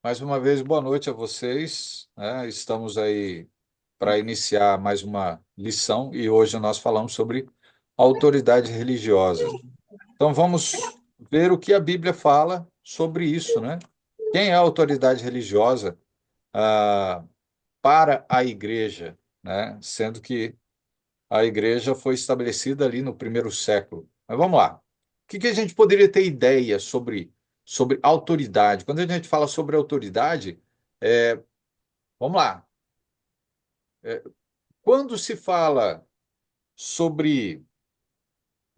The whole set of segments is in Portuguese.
Mais uma vez, boa noite a vocês, né? Estamos aí para iniciar mais uma lição e hoje nós falamos sobre autoridade religiosa. Então vamos ver o que a Bíblia fala sobre isso, né? Quem é a autoridade religiosa para a igreja, né? Sendo que a igreja foi estabelecida ali no primeiro século. Mas vamos lá. O que a gente poderia ter ideia sobre autoridade? Quando a gente fala sobre autoridade, vamos lá. Quando se fala sobre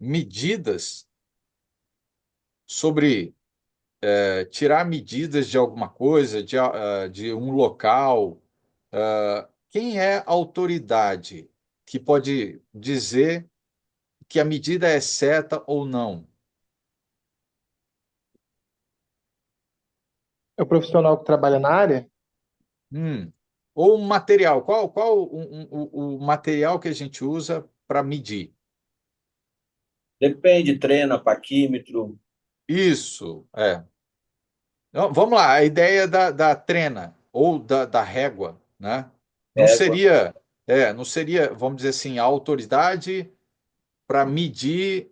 medidas, sobre tirar medidas de alguma coisa, de um local, quem é a autoridade que pode dizer que a medida é certa ou não? É o profissional que trabalha na área? Hum. Ou um material. Qual o material que a gente usa para medir? Depende, treina, paquímetro, Isso, é. Então, vamos lá, a ideia da trena ou da régua, né? Não régua. seria, não seria, vamos dizer assim, a autoridade para medir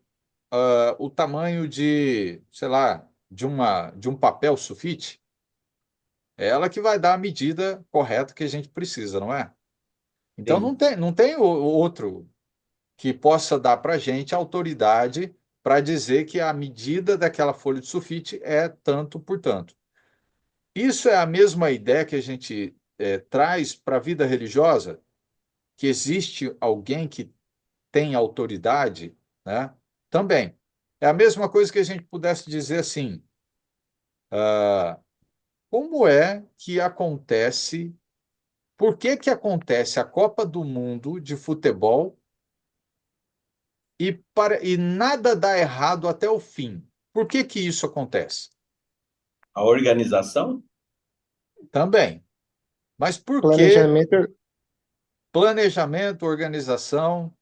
o tamanho de, sei lá, de um papel sulfite? É ela que vai dar a medida correta que a gente precisa, não é? Então Sim. não tem outro que possa dar para a gente autoridade para dizer que a medida daquela folha de sulfite é tanto por tanto. Isso é a mesma ideia que a gente traz para a vida religiosa, que existe alguém que tem autoridade, né? Também. É a mesma coisa que a gente pudesse dizer assim: como é que acontece, por que acontece a Copa do Mundo de futebol e nada dá errado até o fim? Por que isso acontece? A organização? Também. Mas por que Planejamento. planejamento, organização?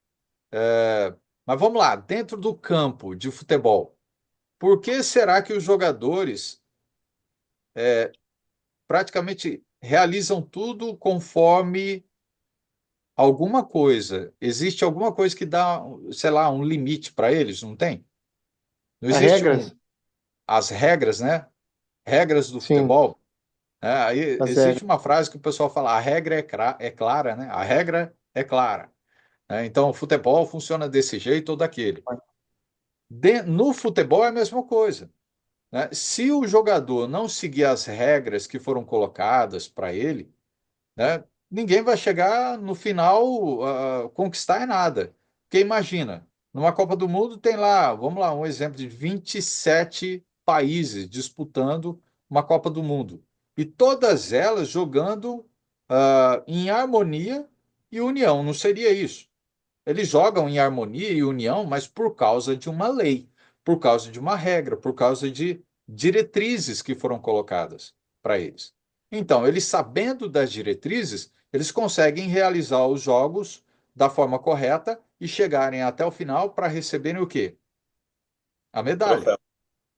Mas vamos lá, dentro do campo de futebol, por que será que os jogadores praticamente realizam tudo conforme alguma coisa? Existe alguma coisa que dá, sei lá, um limite para eles? Não tem? Não Há existe um, regras? as regras, né? Regras do Sim, futebol. Aí as existe regras. uma frase que o pessoal fala: a regra é clara, né? A regra é clara. Então, o futebol funciona desse jeito ou daquele. No futebol é a mesma coisa, né? Se o jogador não seguir as regras que foram colocadas para ele, né, ninguém vai chegar no final a conquistar nada. Porque imagina, numa Copa do Mundo tem lá, vamos lá, um exemplo de 27 países disputando uma Copa do Mundo. E todas elas jogando em harmonia e união. Não seria isso? Eles jogam em harmonia e união, mas por causa de uma lei, por causa de uma regra, por causa de diretrizes que foram colocadas para eles. Então, eles sabendo das diretrizes, eles conseguem realizar os jogos da forma correta e chegarem até o final para receberem o quê? A medalha, Troféu.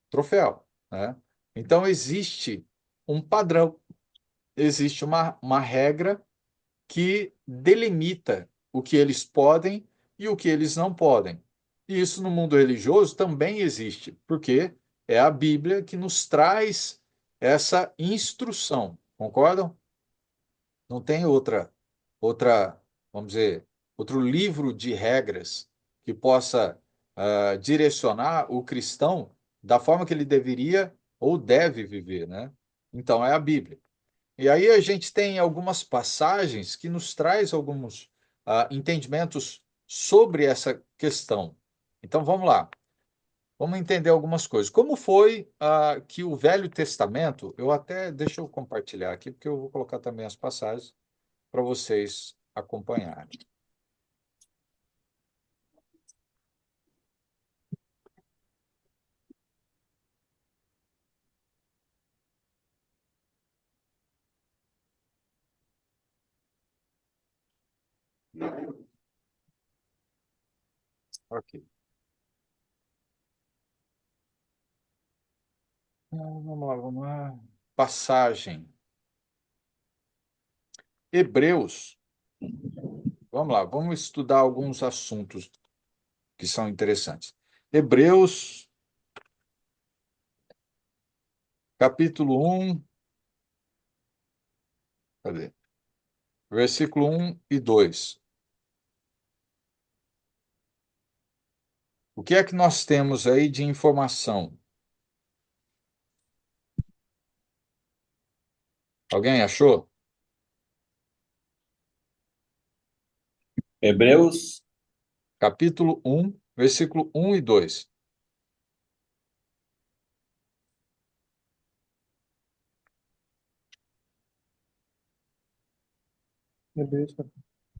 troféu, né? Então, existe um padrão, existe uma regra que delimita o que eles podem e o que eles não podem. E isso no mundo religioso também existe, porque é a Bíblia que nos traz essa instrução, concordam? Não tem outra, vamos dizer, outro livro de regras que possa direcionar o cristão da forma que ele deveria ou deve viver, né? Então é a Bíblia. E aí a gente tem algumas passagens que nos traz alguns entendimentos sobre essa questão. Então vamos lá, vamos entender algumas coisas. Como foi que o Velho Testamento, eu até deixa eu compartilhar aqui, porque eu vou colocar também as passagens para vocês acompanharem. Ok. Vamos lá, vamos lá. passagem. Hebreus. Vamos lá, vamos estudar alguns assuntos que são interessantes. Hebreus, capítulo 1, cadê? Versículo 1 e 2. O que é que nós temos aí de informação? Alguém achou? Hebreus, Capítulo 1, versículo 1 e 2.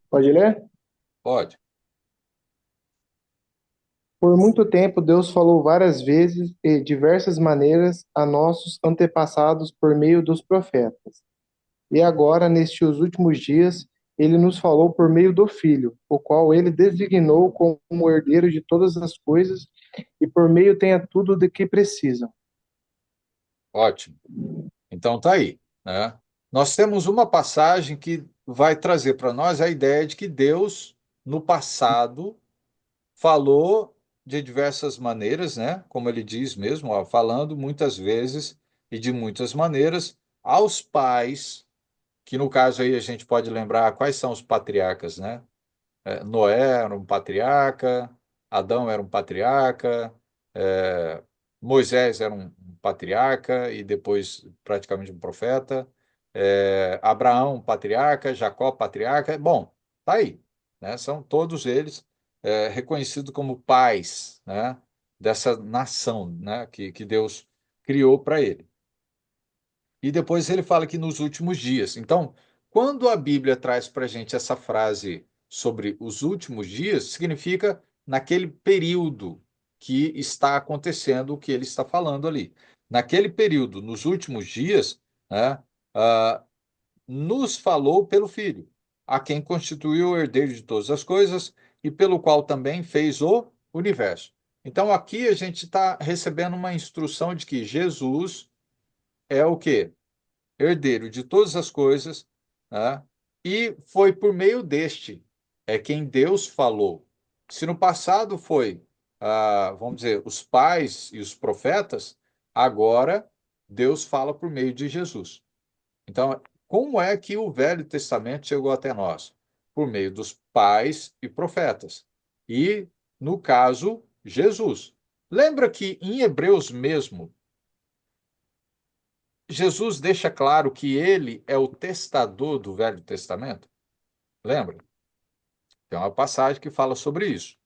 Pode ler? Pode. Por muito tempo, Deus falou várias vezes e diversas maneiras a nossos antepassados por meio dos profetas. E agora, nestes últimos dias, ele nos falou por meio do Filho, o qual ele designou como herdeiro de todas as coisas e por meio tenha tudo de que precisam. Ótimo. Então tá aí, né? Nós temos uma passagem que vai trazer para nós a ideia de que Deus, no passado, falou de diversas maneiras, né? Como ele diz mesmo, ó, falando muitas vezes e de muitas maneiras aos pais, que no caso aí a gente pode lembrar quais são os patriarcas, né? Noé era um patriarca, Adão era um patriarca, é, Moisés era um patriarca e depois praticamente um profeta, Abraão um patriarca, Jacó patriarca. Bom, tá aí, né? São todos eles reconhecidos como pais, né? Dessa nação, né? Que Deus criou para ele. E depois ele fala que nos últimos dias. Então, quando a Bíblia traz para a gente essa frase sobre os últimos dias, significa naquele período que está acontecendo o que ele está falando ali. Naquele período, nos últimos dias, né, ah, nos falou pelo Filho, a quem constituiu o herdeiro de todas as coisas e pelo qual também fez o universo. Então, aqui a gente está recebendo uma instrução de que Jesus é o quê? Herdeiro de todas as coisas, né? E foi por meio deste quem Deus falou. Se no passado foi, vamos dizer, os pais e os profetas, agora Deus fala por meio de Jesus. Então, como é que o Velho Testamento chegou até nós? Por meio dos pais e profetas. E, no caso, Jesus. Lembra que em Hebreus mesmo, Jesus deixa claro que ele é o testador do Velho Testamento? Lembra? Tem uma passagem que fala sobre isso.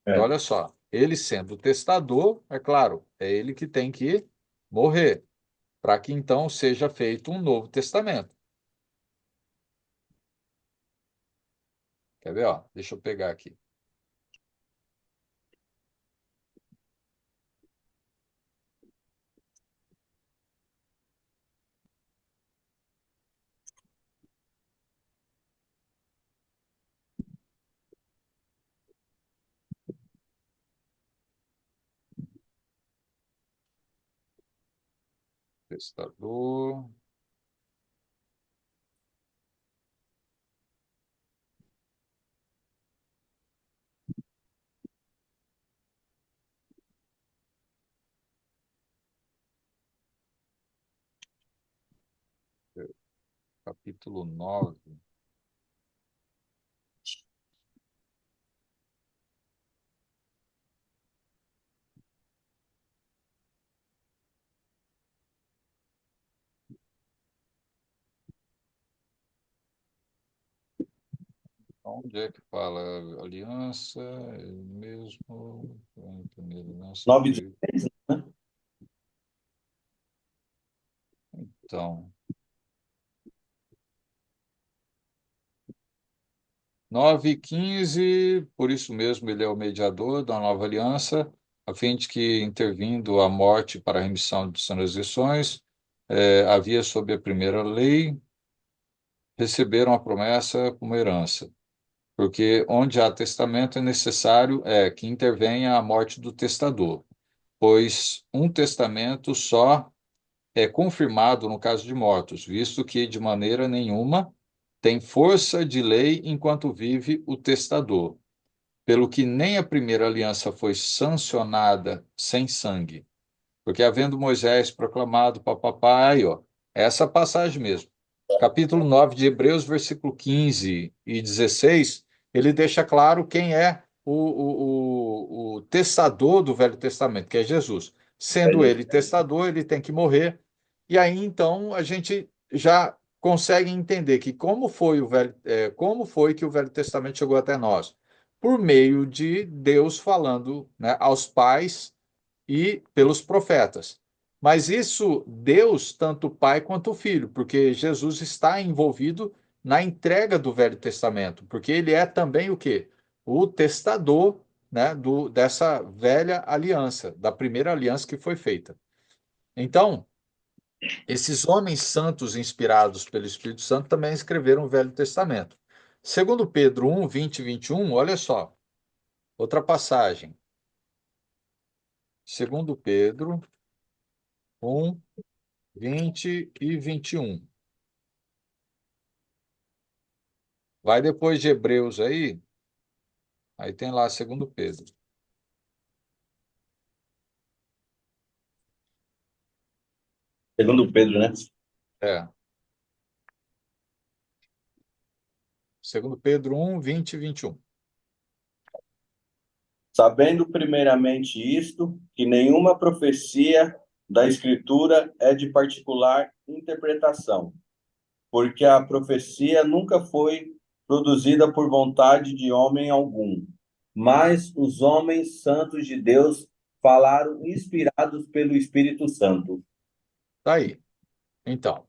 Então, é, olha só, ele sendo o testador, é claro, é ele que tem que morrer, para que então seja feito um novo testamento. Quer ver? Ó, deixa eu pegar aqui. Testador, capítulo 9. Onde é que fala aliança? Ele mesmo, a primeira aliança 9 veio. né? Então, 9 e 15, por isso mesmo ele é o mediador da nova aliança, a fim de que, intervindo a morte para a remissão de transgressões, havia sob a primeira lei, receberam a promessa como herança. Porque onde há testamento é necessário que intervenha a morte do testador, pois um testamento só é confirmado no caso de mortos, visto que de maneira nenhuma tem força de lei enquanto vive o testador, pelo que nem a primeira aliança foi sancionada sem sangue. Porque havendo Moisés proclamado, papapá, aí, ó, essa passagem mesmo. Capítulo 9 de Hebreus, versículo 15 e 16, ele deixa claro quem é o testador do Velho Testamento, que é Jesus. Sendo ele testador, ele tem que morrer. E aí, então, a gente já consegue entender que como foi que o Velho Testamento chegou até nós? Por meio de Deus falando, né, aos pais e pelos profetas. Mas isso, Deus, tanto o Pai quanto o Filho, porque Jesus está envolvido na entrega do Velho Testamento, porque ele é também o quê? O testador, né, dessa velha aliança, da primeira aliança que foi feita. Então, esses homens santos inspirados pelo Espírito Santo também escreveram o Velho Testamento. Segundo Pedro 1, 20 e 21, olha só, outra passagem. Segundo Pedro 1, 20 e 21. Vai depois de Hebreus aí tem lá segundo Pedro. Segundo Pedro, né? É, segundo Pedro 1, 20 e 21. Sabendo primeiramente isto, que nenhuma profecia da Escritura é de particular interpretação, porque a profecia nunca foi produzida por vontade de homem algum, mas os homens santos de Deus falaram inspirados pelo Espírito Santo. Tá aí. Então,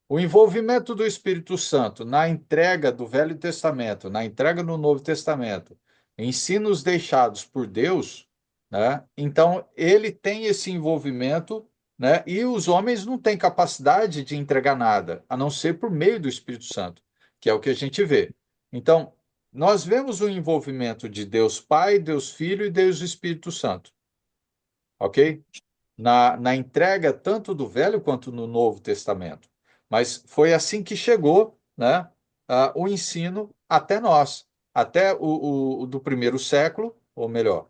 o envolvimento do Espírito Santo na entrega do Velho Testamento, na entrega do Novo Testamento, ensinos deixados por Deus, né? Então, ele tem esse envolvimento, né? E os homens não têm capacidade de entregar nada, a não ser por meio do Espírito Santo, que é o que a gente vê. Então, nós vemos o envolvimento de Deus Pai, Deus Filho e Deus Espírito Santo, ok? Na entrega tanto do Velho quanto no Novo Testamento. Mas foi assim que chegou, né, o ensino até nós, até o do primeiro século, ou melhor,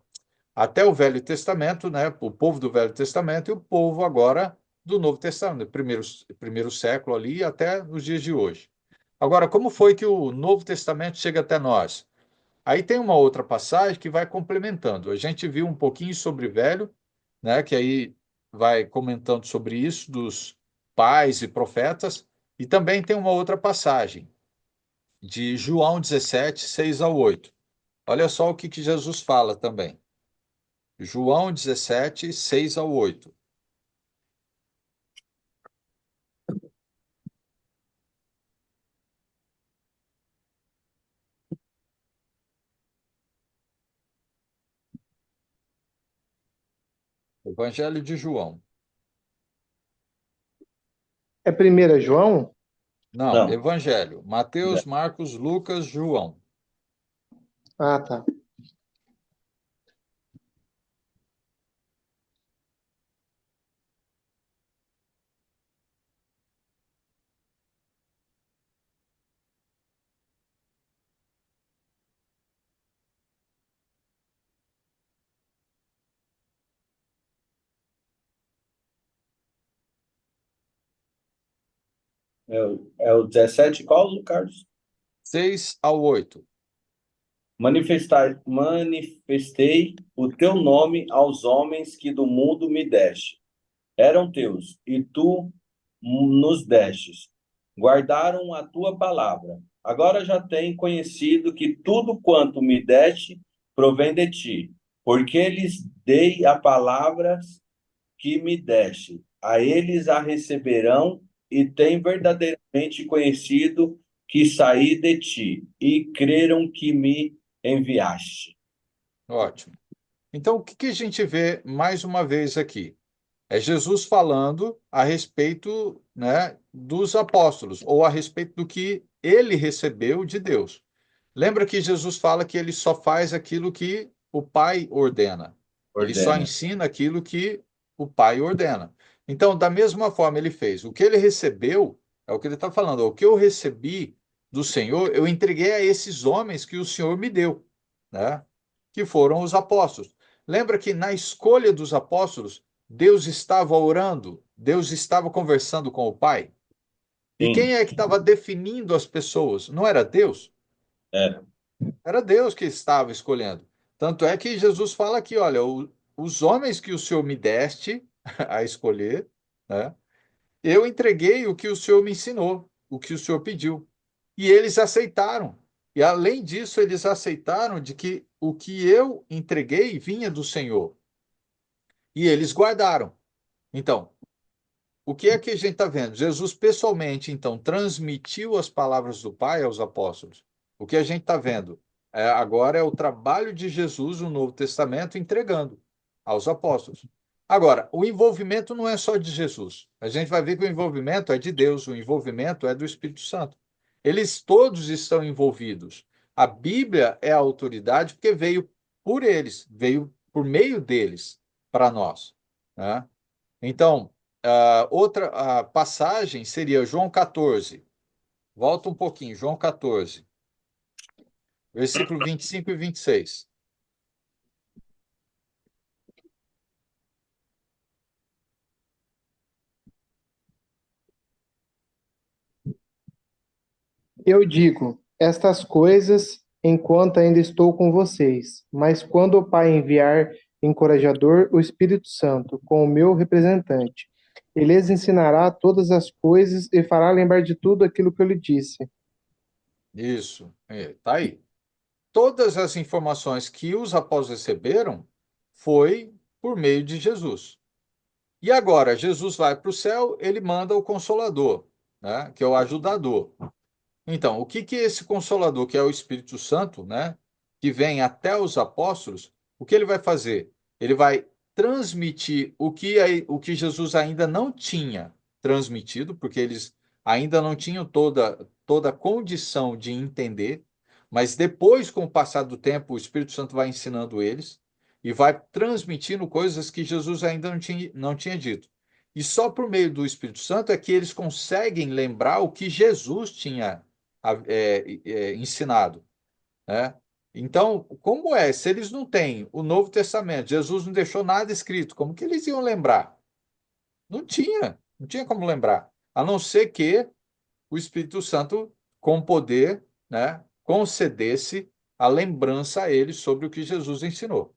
até o Velho Testamento, né, o povo do Velho Testamento e o povo agora do Novo Testamento, primeiro século ali até os dias de hoje. Agora, como foi que o Novo Testamento chega até nós? Aí tem uma outra passagem que vai complementando. A gente viu um pouquinho sobre Velho, né, que aí vai comentando sobre isso dos pais e profetas, e também tem uma outra passagem de João 17, 6 ao 8. Olha só o que Jesus fala também. João 17, 6 ao 8. Evangelho de João. É 1 João? Não, Não, Evangelho. Mateus, Marcos, Lucas, João. Ah, tá. é o 17, qual, Carlos? 6 ao 8. Manifestei o teu nome aos homens que do mundo me deste. Eram teus, e tu nos destes. Guardaram a tua palavra. Agora já têm conhecido que tudo quanto me deste provém de ti, porque lhes dei a palavras que me deste. A eles a receberão e têm verdadeiramente conhecido que saí de ti e creram que me enviaste. Ótimo. Então, o que a gente vê mais uma vez aqui? É Jesus falando a respeito, né, dos apóstolos, ou a respeito do que ele recebeu de Deus. Lembra que Jesus fala que ele só faz aquilo que o Pai ordena. Ele só Ordena. ensina aquilo que o Pai ordena. Então, da mesma forma, ele fez. O que ele recebeu, é o que ele está falando, o que eu recebi do Senhor, eu entreguei a esses homens que o Senhor me deu, né? Que foram os apóstolos. Lembra que na escolha dos apóstolos, Deus estava orando, Deus estava conversando com o Pai? E quem Sim, é que estava definindo as pessoas? Não era Deus? era. Era Deus que estava escolhendo. Tanto é que Jesus fala aqui, olha, os homens que o Senhor me deste a escolher, né? Eu entreguei o que o Senhor me ensinou, o que o Senhor pediu. E eles aceitaram. E além disso, eles aceitaram de que o que eu entreguei vinha do Senhor. E eles guardaram. Então, o que é que a gente está vendo? Jesus pessoalmente, então, transmitiu as palavras do Pai aos apóstolos. O que a gente está vendo agora é o trabalho de Jesus no Novo Testamento entregando aos apóstolos. Agora, o envolvimento não é só de Jesus. A gente vai ver que o envolvimento é de Deus, o envolvimento é do Espírito Santo. Eles todos estão envolvidos. A Bíblia é a autoridade porque veio por eles, veio por meio deles para nós, né? Então, outra passagem seria João 14. Volta um pouquinho, João 14, versículo 25 e 26. Eu digo estas coisas enquanto ainda estou com vocês, mas quando o Pai enviar encorajador, o Espírito Santo, com o meu representante, ele lhes ensinará todas as coisas e fará lembrar de tudo aquilo que eu lhe disse. Isso, tá aí. Todas as informações que os apóstolos receberam foi por meio de Jesus. E agora, Jesus vai para o céu, ele manda o Consolador, né, que é o ajudador. Então, o que que esse Consolador, que é o Espírito Santo, né, que vem até os apóstolos, o que ele vai fazer? Ele vai transmitir o que Jesus ainda não tinha transmitido, porque eles ainda não tinham toda a condição de entender, mas depois, com o passar do tempo, o Espírito Santo vai ensinando eles e vai transmitindo coisas que Jesus ainda não tinha dito. E só por meio do Espírito Santo é que eles conseguem lembrar o que Jesus tinha ensinado, né? Então, como é? Se eles não têm o Novo Testamento, Jesus não deixou nada escrito, como que eles iam lembrar? Não tinha como lembrar, a não ser que o Espírito Santo, com poder, né, concedesse a lembrança a eles sobre o que Jesus ensinou.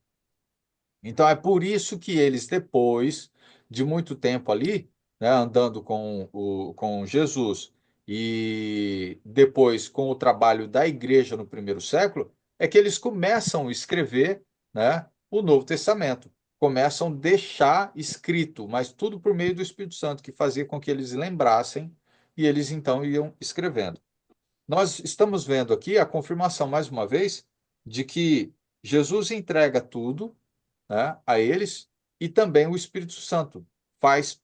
Então é por isso que eles, depois de muito tempo ali, né, andando com Jesus e depois com o trabalho da igreja no primeiro século, é que eles começam a escrever, né, o Novo Testamento. Começam a deixar escrito, mas tudo por meio do Espírito Santo, que fazia com que eles lembrassem e eles então iam escrevendo. Nós estamos vendo aqui a confirmação, mais uma vez, de que Jesus entrega tudo, né, a eles, e também o Espírito Santo faz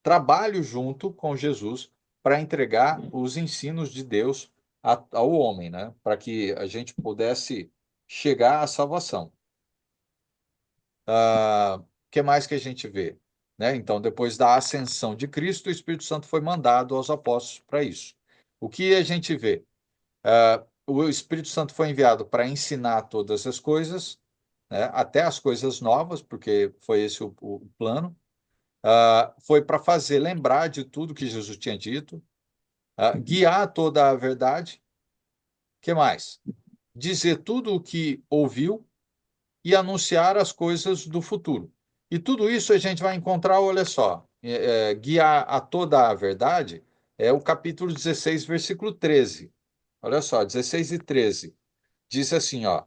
trabalho junto com Jesus para entregar os ensinos de Deus ao homem, né, para que a gente pudesse chegar à salvação. O que mais que a gente vê? Né? Então, depois da ascensão de Cristo, o Espírito Santo foi mandado aos apóstolos para isso. O que a gente vê? O Espírito Santo foi enviado para ensinar todas as coisas, né, até as coisas novas, porque foi esse o plano. Foi para fazer lembrar de tudo que Jesus tinha dito, guiar toda a verdade. Que mais? Dizer tudo o que ouviu e anunciar as coisas do futuro. E tudo isso a gente vai encontrar, olha só, guiar a toda a verdade é o capítulo 16, versículo 13. Olha só, 16 e 13. Diz assim, ó: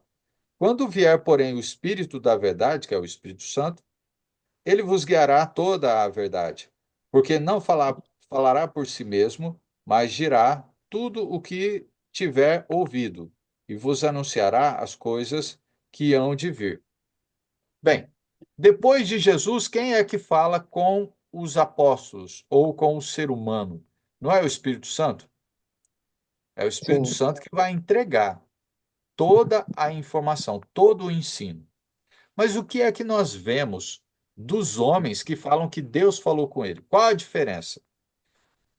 quando vier, porém, o Espírito da verdade, que é o Espírito Santo, ele vos guiará toda a verdade, porque não falará por si mesmo, mas dirá tudo o que tiver ouvido, e vos anunciará as coisas que hão de vir. Bem, depois de Jesus, quem é que fala com os apóstolos ou com o ser humano? Não é o Espírito Santo? É o Espírito Sim, Santo que vai entregar toda a informação, todo o ensino. Mas o que é que nós vemos dos homens que falam que Deus falou com ele. Qual a diferença?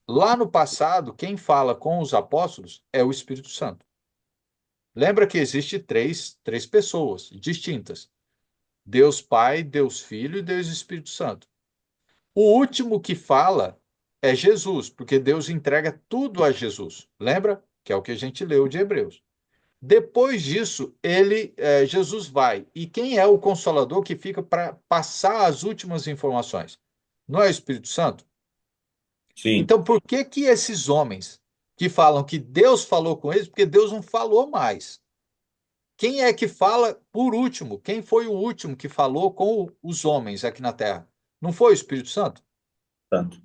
Lá no passado, quem fala com os apóstolos é o Espírito Santo. Lembra que existe três pessoas distintas: Deus Pai, Deus Filho e Deus Espírito Santo. O último que fala é Jesus, porque Deus entrega tudo a Jesus. Lembra? Que é o que a gente leu de Hebreus. Depois disso, Jesus vai. E quem é o consolador que fica para passar as últimas informações? Não é o Espírito Santo? Sim, Então, por que que esses homens que falam que Deus falou com eles, porque Deus não falou mais? Quem é que fala por último? Quem foi o último que falou com os homens aqui na Terra? Não foi o Espírito Santo? tanto.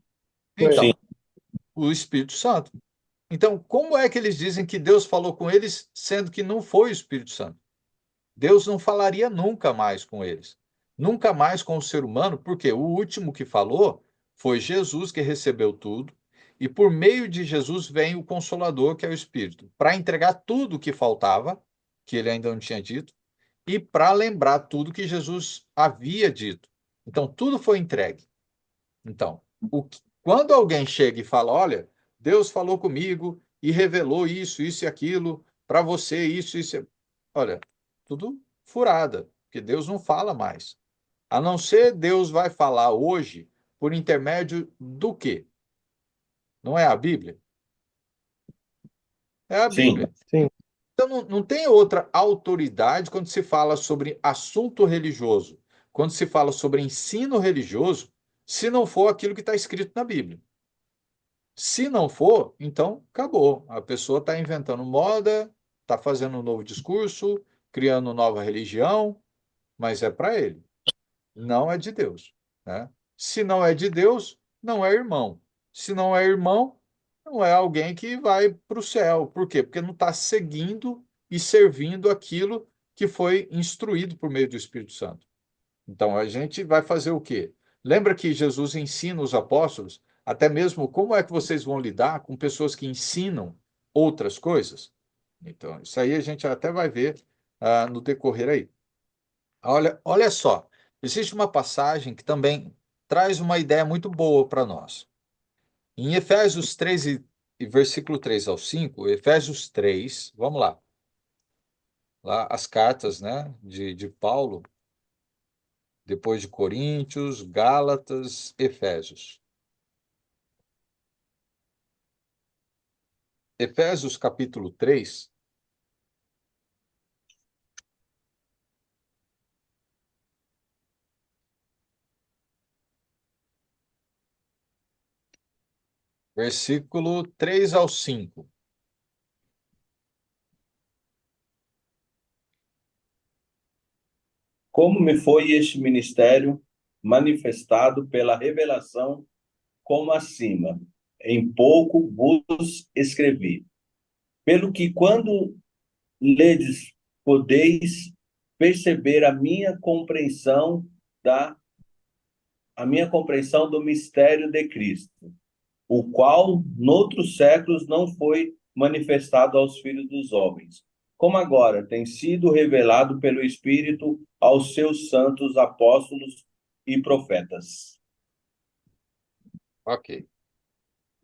Foi. Sim, Então, o Espírito Santo. Então, como é que eles dizem que Deus falou com eles, sendo que não foi o Espírito Santo? Deus não falaria nunca mais com eles. Nunca mais com o ser humano, porque o último que falou foi Jesus, que recebeu tudo, e por meio de Jesus vem o Consolador, que é o Espírito, para entregar tudo o que faltava, que ele ainda não tinha dito, e para lembrar tudo que Jesus havia dito. Então, tudo foi entregue. Então, quando alguém chega e fala: Olha, Deus falou comigo e revelou isso e aquilo, para você, isso. Olha, tudo furada, porque Deus não fala mais. A não ser Deus vai falar hoje por intermédio do quê? Não é a Bíblia? É a sim, Bíblia. Sim, Então, não tem outra autoridade quando se fala sobre assunto religioso, quando se fala sobre ensino religioso, se não for aquilo que está escrito na Bíblia. Se não for, então acabou. A pessoa está inventando moda, está fazendo um novo discurso, criando nova religião, mas é para ele, não é de Deus, né? Se não é de Deus, não é irmão. Se não é irmão, não é alguém que vai para o céu. Por quê? Porque não está seguindo e servindo aquilo que foi instruído por meio do Espírito Santo. Então, a gente vai fazer o quê? Lembra que Jesus ensina os apóstolos, até mesmo como é que vocês vão lidar com pessoas que ensinam outras coisas? Então, isso aí a gente até vai ver no decorrer aí. Olha só, existe uma passagem que também traz uma ideia muito boa para nós. Em Efésios 3 e versículo 3 ao 5, Efésios 3, vamos lá as cartas, né, de Paulo, depois de Coríntios, Gálatas, Efésios. Efésios capítulo 3, versículo 3 ao 5. como me foi este ministério manifestado pela revelação, como acima, em pouco vos escrevi. Pelo que, quando ledes, podeis perceber da a minha compreensão do mistério de Cristo, o qual noutros séculos não foi manifestado aos filhos dos homens, como agora tem sido revelado pelo Espírito aos seus santos apóstolos e profetas. Ok.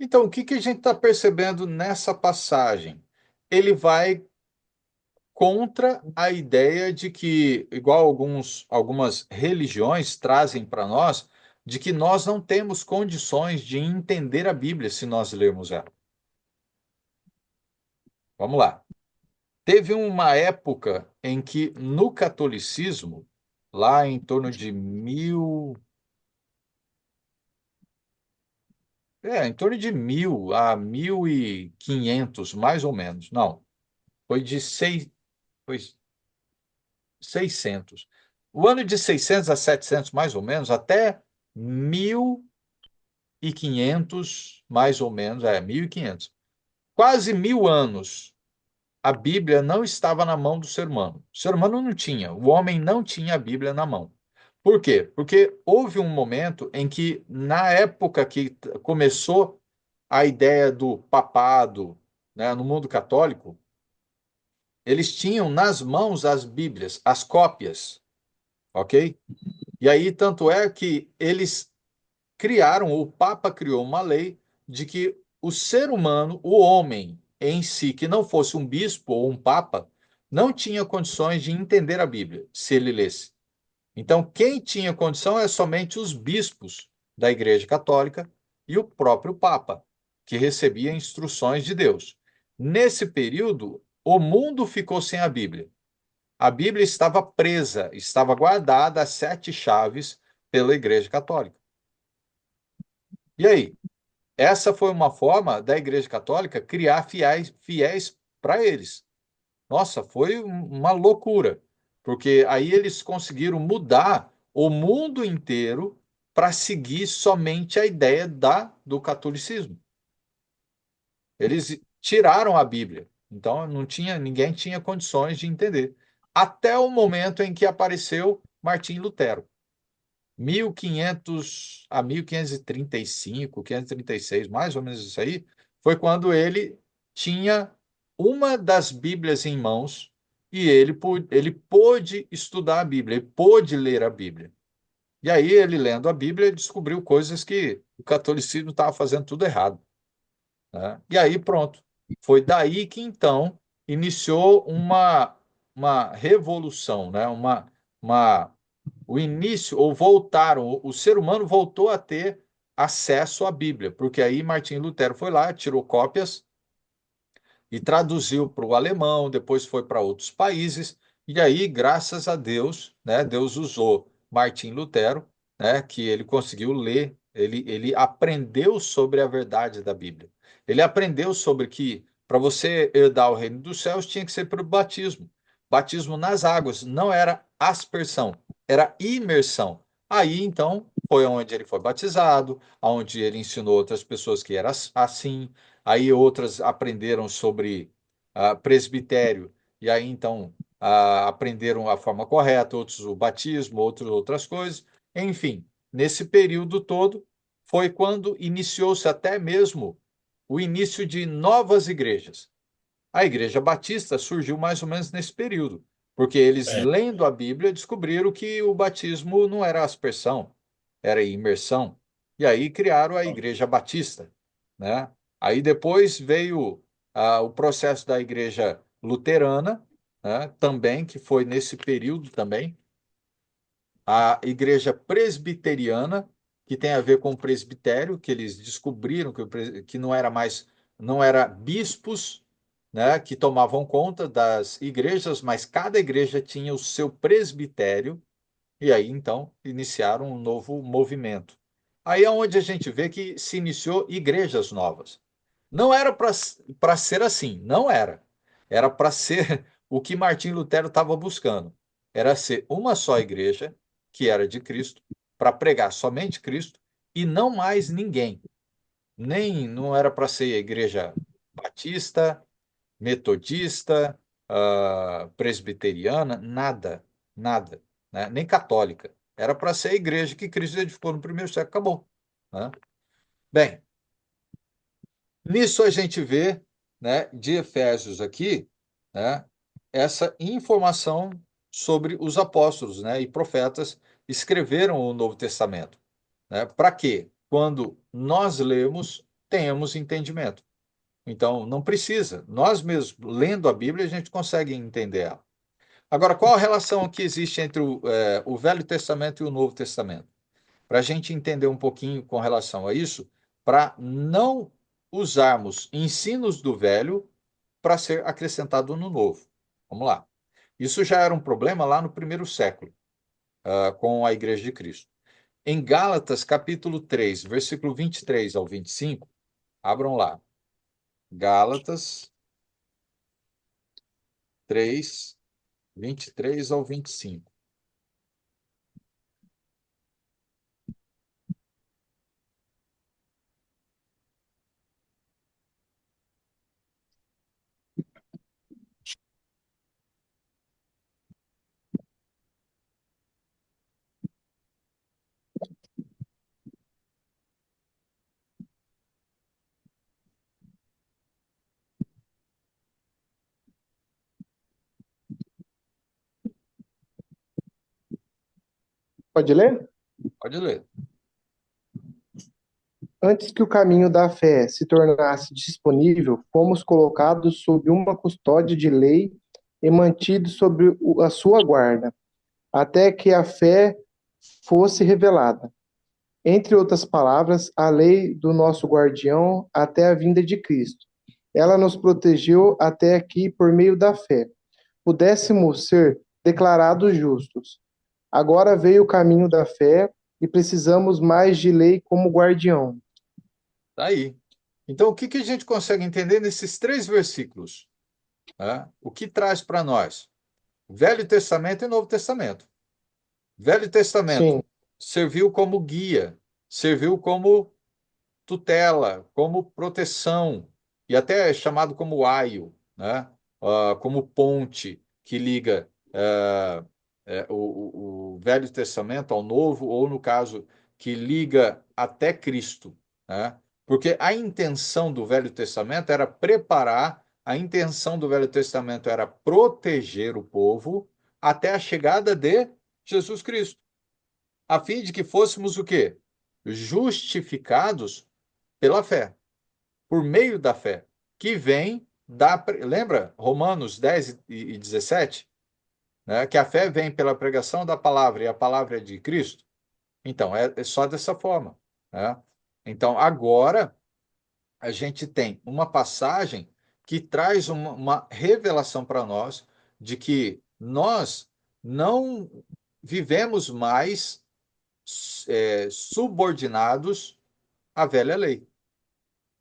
Então, o que que a gente está percebendo nessa passagem? Ele vai contra a ideia de que, igual algumas religiões trazem para nós, de que nós não temos condições de entender a Bíblia se nós lermos ela. Vamos lá. Teve uma época em que no catolicismo, lá em torno de em torno de 1.000 a 1.500, mais ou menos. Não, foi de foi 600. O ano de 600 a 700, mais ou menos, até 1.500, mais ou menos, 1.500. Quase 1.000 anos, a Bíblia não estava na mão do ser humano. O ser humano não tinha, o homem não tinha a Bíblia na mão. Por quê? Porque houve um momento em que, na época que começou a ideia do papado, né, no mundo católico, eles tinham nas mãos as Bíblias, as cópias, ok? E aí, tanto é que eles criaram, o Papa criou uma lei de que o ser humano, o homem em si, que não fosse um bispo ou um papa, não tinha condições de entender a Bíblia, se ele lesse. Então, quem tinha condição é somente os bispos da Igreja Católica e o próprio Papa, que recebia instruções de Deus. Nesse período, o mundo ficou sem a Bíblia. A Bíblia estava presa, estava guardada às sete chaves pela Igreja Católica. E aí? Essa foi uma forma da Igreja Católica criar fiéis para eles. Nossa, foi uma loucura, porque aí eles conseguiram mudar o mundo inteiro para seguir somente a ideia do catolicismo. Eles tiraram a Bíblia, então ninguém tinha condições de entender. Até o momento em que apareceu Martim Lutero. 1500 a 1535, 536, mais ou menos isso aí, foi quando ele tinha uma das Bíblias em mãos e ele pôde estudar a Bíblia, ele pôde ler a Bíblia. E aí ele lendo a Bíblia descobriu coisas que o catolicismo estava fazendo tudo errado, né? E aí pronto. Foi daí que então iniciou uma revolução, né? Uma o início, ou voltaram, o ser humano voltou a ter acesso à Bíblia, porque aí Martim Lutero foi lá, tirou cópias e traduziu para o alemão, depois foi para outros países, e aí, graças a Deus, né, Deus usou Martim Lutero, né, que ele conseguiu ler, ele aprendeu sobre a verdade da Bíblia. Ele aprendeu sobre que para você herdar o reino dos céus tinha que ser pelo batismo. Batismo nas águas, não era aspersão, era imersão. Aí, então, foi onde ele foi batizado, onde ele ensinou outras pessoas que era assim. Aí outras aprenderam sobre presbitério, e aí então aprenderam a forma correta, outros o batismo, outros outras coisas. Enfim, nesse período todo foi quando iniciou-se até mesmo o início de novas igrejas. A Igreja Batista surgiu mais ou menos nesse período, porque eles, É. lendo a Bíblia, descobriram que o batismo não era aspersão, era imersão. E aí criaram a Igreja Batista, né? Aí depois veio o processo da Igreja Luterana, né? Também, que foi nesse período também, a Igreja Presbiteriana, que tem a ver com o presbitério, que eles descobriram que não era mais, não era bispos, né, que tomavam conta das igrejas, mas cada igreja tinha o seu presbitério, e aí então iniciaram um novo movimento. Aí é onde a gente vê que se iniciou igrejas novas. Não era para ser assim, não era. Era para ser o que Martim Lutero estava buscando. Era ser uma só igreja, que era de Cristo, para pregar somente Cristo e não mais ninguém. Nem não era para ser a igreja batista, metodista, presbiteriana, nada, nada, né? Nem católica. Era para ser a igreja que Cristo edificou no primeiro século, acabou, né? Bem, nisso a gente vê, né, de Efésios aqui, né, essa informação sobre os apóstolos, né, e profetas escreveram o Novo Testamento, né? Para quê? Quando nós lemos, tenhamos entendimento. Então, não precisa. Nós mesmos, lendo a Bíblia, a gente consegue entender ela. Agora, qual a relação que existe entre o Velho Testamento e o Novo Testamento? Para a gente entender um pouquinho com relação a isso, para não usarmos ensinos do Velho para ser acrescentado no Novo. Vamos lá. Isso já era um problema lá no primeiro século, com a Igreja de Cristo. Em Gálatas, capítulo 3, versículo 23 ao 25, abram lá. Gálatas 3, 23 ao 25. Pode ler? Pode ler. Antes que o caminho da fé se tornasse disponível, fomos colocados sob uma custódia de lei e mantidos sob a sua guarda, até que a fé fosse revelada. Entre outras palavras, a lei do nosso guardião até a vinda de Cristo. Ela nos protegeu até aqui por meio da fé. Pudéssemos ser declarados justos. Agora veio o caminho da fé e precisamos mais de lei como guardião. Tá aí. Então, o que que a gente consegue entender nesses 3 versículos? Né? O que traz para nós? Velho Testamento e Novo Testamento. Velho Testamento Sim, serviu como guia, serviu como tutela, como proteção, e até é chamado como aio, né? Como ponte que liga o Velho Testamento ao Novo, ou no caso, que liga até Cristo, né? Porque a intenção do Velho Testamento era preparar, a intenção do Velho Testamento era proteger o povo até a chegada de Jesus Cristo, a fim de que fôssemos o quê? Justificados pela fé, por meio da fé, que vem da. Lembra Romanos 10 e 17? Né? Que a fé vem pela pregação da palavra e a palavra é de Cristo. Então, é só dessa forma. Né? Então, agora, a gente tem uma passagem que traz uma revelação para nós de que nós não vivemos mais subordinados à velha lei.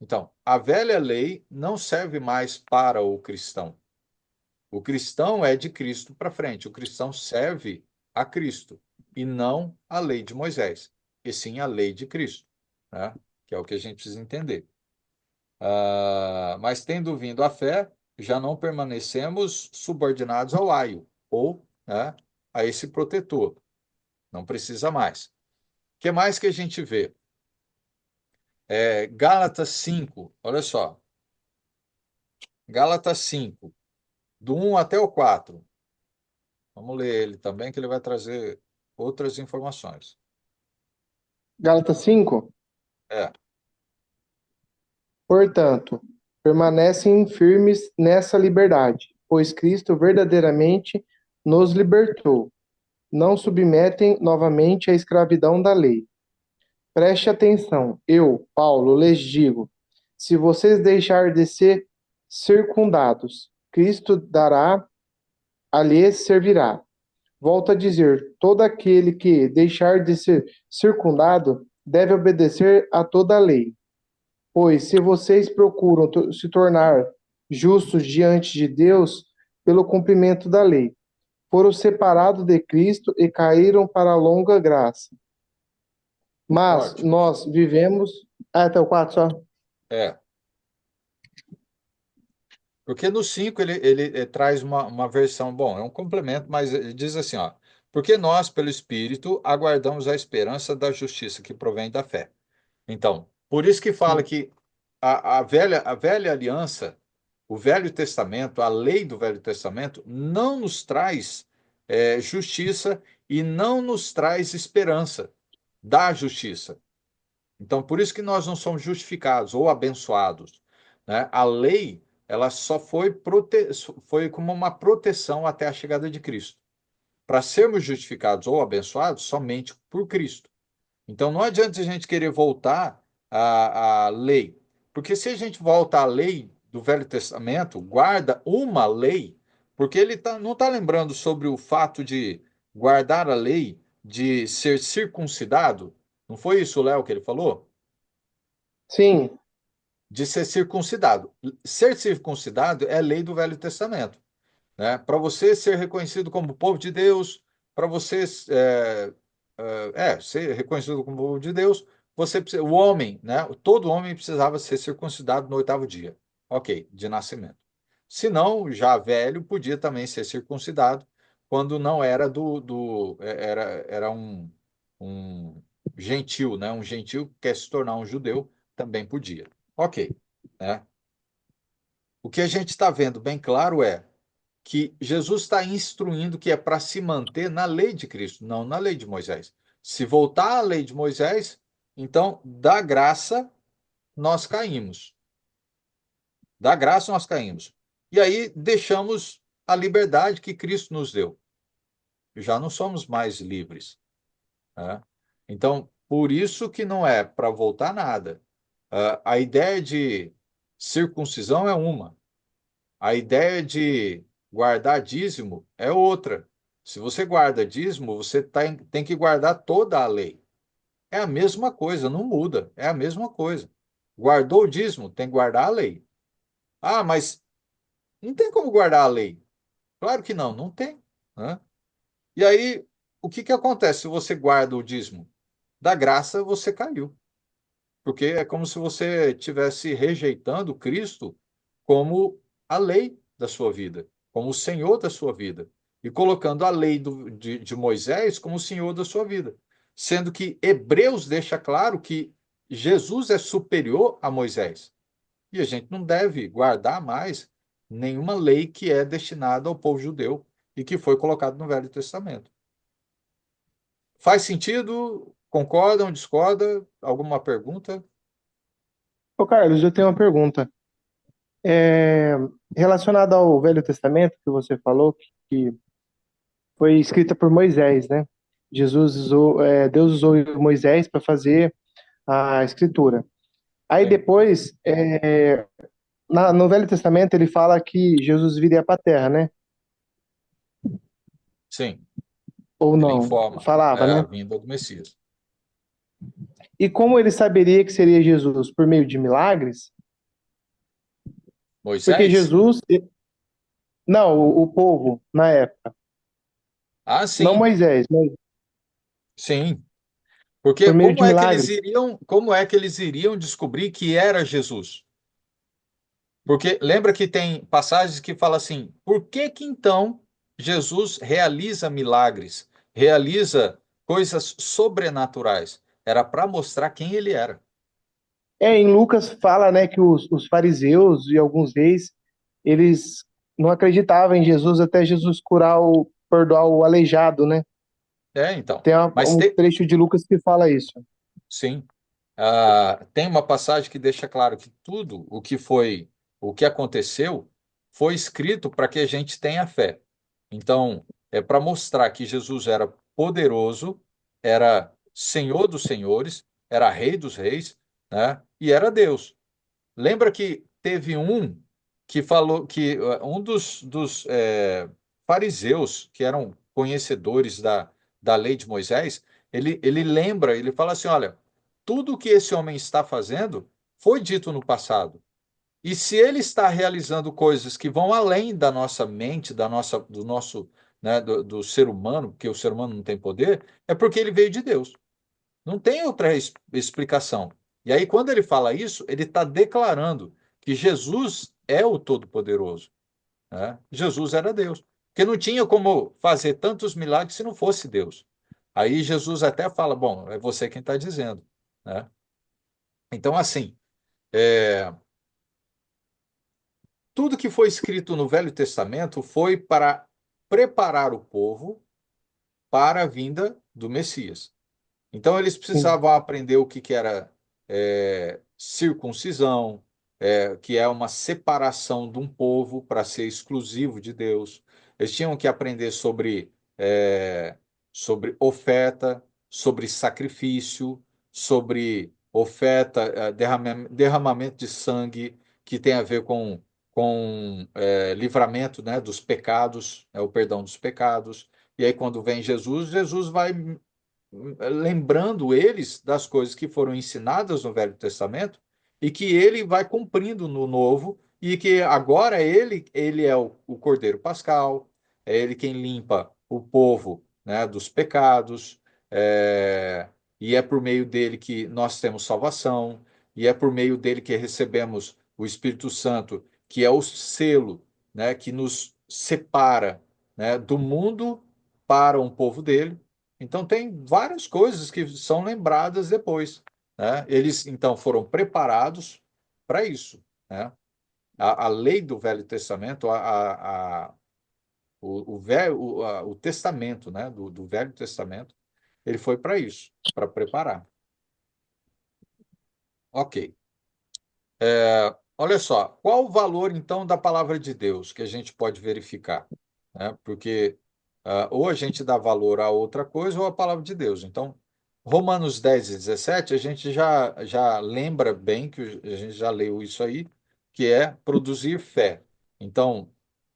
Então, a velha lei não serve mais para o cristão. O cristão é de Cristo para frente. O cristão serve a Cristo e não a lei de Moisés, e sim a lei de Cristo, né? Que é o que a gente precisa entender. Mas tendo vindo a fé, já não permanecemos subordinados ao aio ou, né, a esse protetor. Não precisa mais. O que mais que a gente vê? Gálatas 5, olha só. Gálatas 5, do 1 até o 4. Vamos ler ele também, que ele vai trazer outras informações. Gálatas 5. É, Portanto, permanecem firmes nessa liberdade, pois Cristo verdadeiramente nos libertou. Não submetem novamente à escravidão da lei. Preste atenção, eu, Paulo, lhes digo: se vocês deixarem de ser circundados, Cristo dará, a lhes servirá. Volto a dizer: todo aquele que deixar de ser circundado deve obedecer a toda a lei. Pois se vocês procuram se tornar justos diante de Deus pelo cumprimento da lei, foram separados de Cristo e caíram para a longa graça. Mas forte. nós vivemos. Ah, até o 4 só. É. Porque no 5 ele traz uma versão, bom, é um complemento, mas ele diz assim, ó, porque nós, pelo Espírito, aguardamos a esperança da justiça que provém da fé. Então, por isso que fala Sim. que a velha aliança, o Velho Testamento, a lei do Velho Testamento, não nos traz justiça e não nos traz esperança da justiça. Então, por isso que nós não somos justificados ou abençoados, né? A lei, ela só foi como uma proteção até a chegada de Cristo. Para sermos justificados ou abençoados, somente por Cristo. Então, não adianta a gente querer voltar à lei, porque se a gente volta à lei do Velho Testamento, guarda uma lei, porque ele não está lembrando sobre o fato de guardar a lei, de ser circuncidado. Não foi isso, Léo, que ele falou? Sim, De ser circuncidado. Ser circuncidado é a lei do Velho Testamento, né? Para você ser reconhecido como povo de Deus, para você ser reconhecido como povo de Deus, o homem, né? Todo homem precisava ser circuncidado no 8º dia, ok, de nascimento. Se não, já velho, podia também ser circuncidado quando não era era um gentil, né? Um gentil que quer se tornar um judeu também podia. Ok, né? O que a gente está vendo bem claro é que Jesus está instruindo que é para se manter na lei de Cristo, não na lei de Moisés. Se voltar à lei de Moisés, então da graça nós caímos. Da graça nós caímos. E aí deixamos a liberdade que Cristo nos deu. Já não somos mais livres, né? Então, por isso que não é para voltar nada. A ideia de circuncisão é uma. A ideia de guardar dízimo é outra. Se você guarda dízimo, você tem que guardar toda a lei. É a mesma coisa, não muda. É a mesma coisa. Guardou o dízimo, tem que guardar a lei. Ah, mas não tem como guardar a lei. Claro que não, não tem, né? E aí, o que que acontece se você guarda o dízimo? Da graça você caiu, porque é como se você estivesse rejeitando Cristo como a lei da sua vida, como o Senhor da sua vida, e colocando a lei de Moisés como o Senhor da sua vida. Sendo que Hebreus deixa claro que Jesus é superior a Moisés. E a gente não deve guardar mais nenhuma lei que é destinada ao povo judeu e que foi colocado no Velho Testamento. Faz sentido? Concordam? Discordam? Alguma pergunta? Ô, Carlos, eu tenho uma pergunta. É, relacionada ao Velho Testamento, que você falou, que foi escrita por Moisés, né? Deus usou Moisés para fazer a escritura. Aí Sim, depois, no Velho Testamento, ele fala que Jesus viria para a Terra, né? sim. Ou Ele não? informa, Falava, né, a né? vinda do Messias. E como ele saberia que seria Jesus? Por meio de milagres? Porque Moisés? Jesus, não, o povo na época, Ah, não sim, Moisés, mas sim. Porque por meio de milagres. como é que eles iriam descobrir que era Jesus? Porque lembra que tem passagens que fala assim: por que que então Jesus realiza milagres, realiza coisas sobrenaturais? Era para mostrar quem ele era. Em Lucas fala, né, que os fariseus e alguns reis, eles não acreditavam em Jesus até Jesus perdoar o aleijado, né? É, então. Tem Mas um trecho de Lucas que fala isso. sim, tem uma passagem que deixa claro que tudo o que aconteceu, foi escrito para que a gente tenha fé. Então, é para mostrar que Jesus era poderoso, era Senhor dos senhores, era Rei dos reis, né? E era Deus. Lembra que teve um que falou que um dos fariseus, que eram conhecedores da lei de Moisés, ele lembra, ele fala assim: olha, tudo o que esse homem está fazendo foi dito no passado. E se ele está realizando coisas que vão além da nossa mente, do nosso, né, do ser humano, porque o ser humano não tem poder, é porque ele veio de Deus. Não tem outra explicação. E aí, quando ele fala isso, ele está declarando que Jesus é o Todo-Poderoso, né? Jesus era Deus. Porque não tinha como fazer tantos milagres se não fosse Deus. Aí Jesus até fala: bom, é você quem está dizendo, né? Então, assim, é, tudo que foi escrito no Velho Testamento foi para preparar o povo para a vinda do Messias. Então, eles Sim. precisavam aprender o que, que era circuncisão, que é uma separação de um povo para ser exclusivo de Deus. Eles tinham que aprender sobre oferta, sobre sacrifício, sobre oferta, derramamento de sangue, que tem a ver com livramento, né, dos pecados, o perdão dos pecados. E aí, quando vem Jesus, Jesus vai lembrando eles das coisas que foram ensinadas no Velho Testamento e que ele vai cumprindo no Novo e que agora ele é o Cordeiro Pascal, é ele quem limpa o povo, né, dos pecados, e é por meio dele que nós temos salvação, e é por meio dele que recebemos o Espírito Santo, que é o selo, né, que nos separa, né, do mundo para um povo dele. Então, tem várias coisas que são lembradas depois, né? Eles, então, foram preparados para isso, né? A lei do Velho Testamento, o testamento, né? Do Velho Testamento, Ele foi para isso, para preparar. Ok. Olha só, qual o valor então da palavra de Deus que a gente pode verificar? Né? Porque ou a gente dá valor a outra coisa ou a palavra de Deus. Então, Romanos 10 e 17, a gente já lembra bem, que a gente já leu isso aí, que é produzir fé. Então,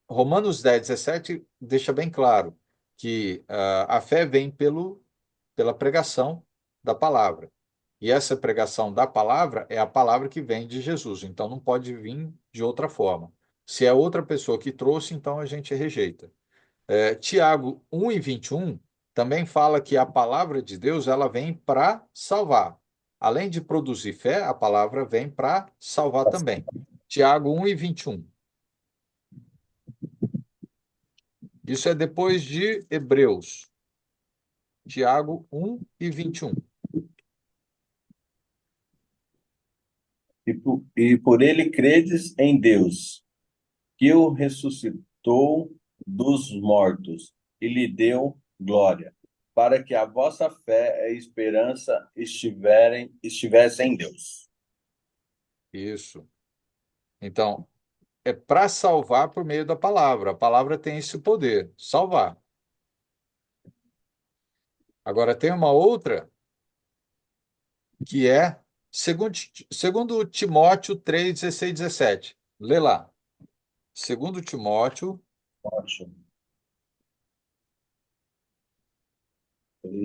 Romanos 10, 17 deixa bem claro que a fé vem pela pregação da palavra. E essa pregação da palavra é a palavra que vem de Jesus, então não pode vir de outra forma. Se é outra pessoa que trouxe, então a gente rejeita. Tiago 1 e 21 também fala que a palavra de Deus ela vem para salvar. Além de produzir fé, a palavra vem para salvar também. Tiago 1 e 21. Isso é depois de Hebreus. Tiago 1 e 21. E por ele credes em Deus, que o ressuscitou dos mortos e lhe deu glória, para que a vossa fé e esperança estivessem em Deus. Isso. Então, é para salvar por meio da palavra. A palavra tem esse poder, salvar. Agora, tem uma outra que é segundo Timóteo 3, 16, 17. Lê lá. Segundo Timóteo Ótimo.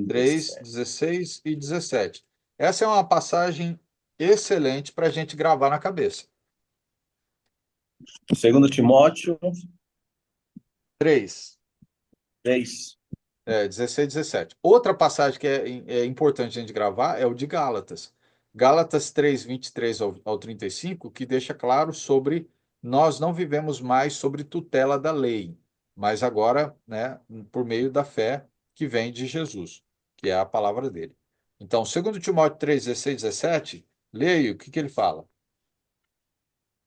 3, 16 e 17. Essa é uma passagem excelente para a gente gravar na cabeça. Segundo Timóteo 3, 3. 16 e 17. Outra passagem que é importante a gente gravar é o de Gálatas. Gálatas 3, 23 ao 35, que deixa claro sobre nós não vivemos mais sobre tutela da lei, mas agora, né, por meio da fé que vem de Jesus, que é a palavra dele. Então, segundo Timóteo 3, 16 e 17, leia aí o que ele fala.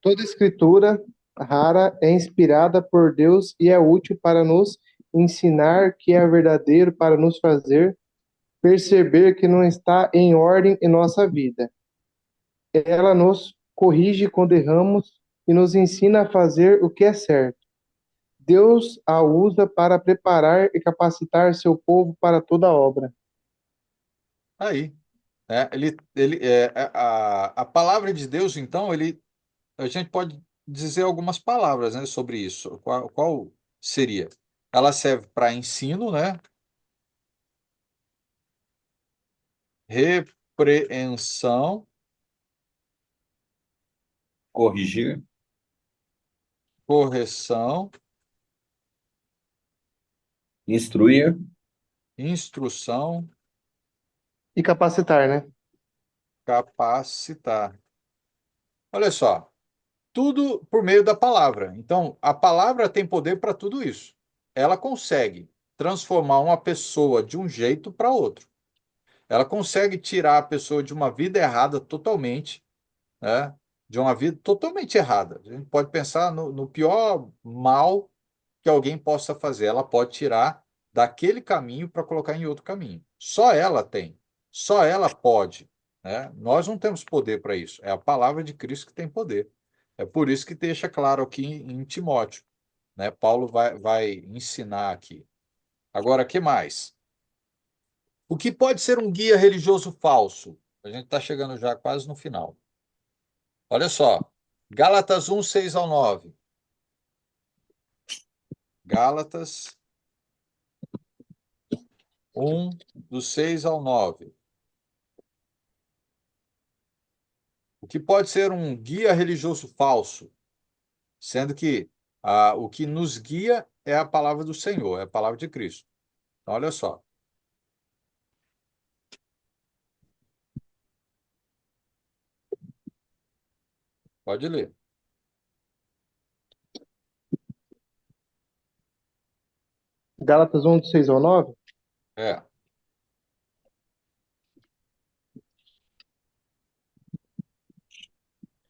Toda escritura rara é inspirada por Deus e é útil para nos ensinar que é verdadeiro, para nos fazer perceber que não está em ordem em nossa vida. Ela nos corrige quando erramos e nos ensina a fazer o que é certo. Deus a usa para preparar e capacitar seu povo para toda obra. Aí, a palavra de Deus, então, a gente pode dizer algumas palavras, né, sobre isso. Qual seria? Ela serve para ensino, né? Repreensão, Corrigir, correção, instruir, instrução, E capacitar, né? capacitar. Olha só, tudo por meio da palavra. Então, a palavra tem poder para tudo isso. Ela consegue transformar uma pessoa de um jeito para outro. Ela consegue tirar a pessoa de uma vida errada totalmente, né? De uma vida totalmente errada. A gente pode pensar no pior mal que alguém possa fazer. Ela pode tirar daquele caminho para colocar em outro caminho. Só ela tem. Só ela pode, né? Nós não temos poder para isso. É a palavra de Cristo que tem poder. É por isso que deixa claro aqui em Timóteo, né? Paulo vai ensinar aqui. Agora, que mais? O que pode ser um guia religioso falso? A gente está chegando já quase no final. Olha só, Gálatas 1, 6 ao 9. Gálatas 1, do 6 ao 9. O que pode ser um guia religioso falso? Sendo que o que nos guia é a palavra do Senhor, é a palavra de Cristo. Então, olha só, pode ler. Gálatas 1, de 6 ao 9. É,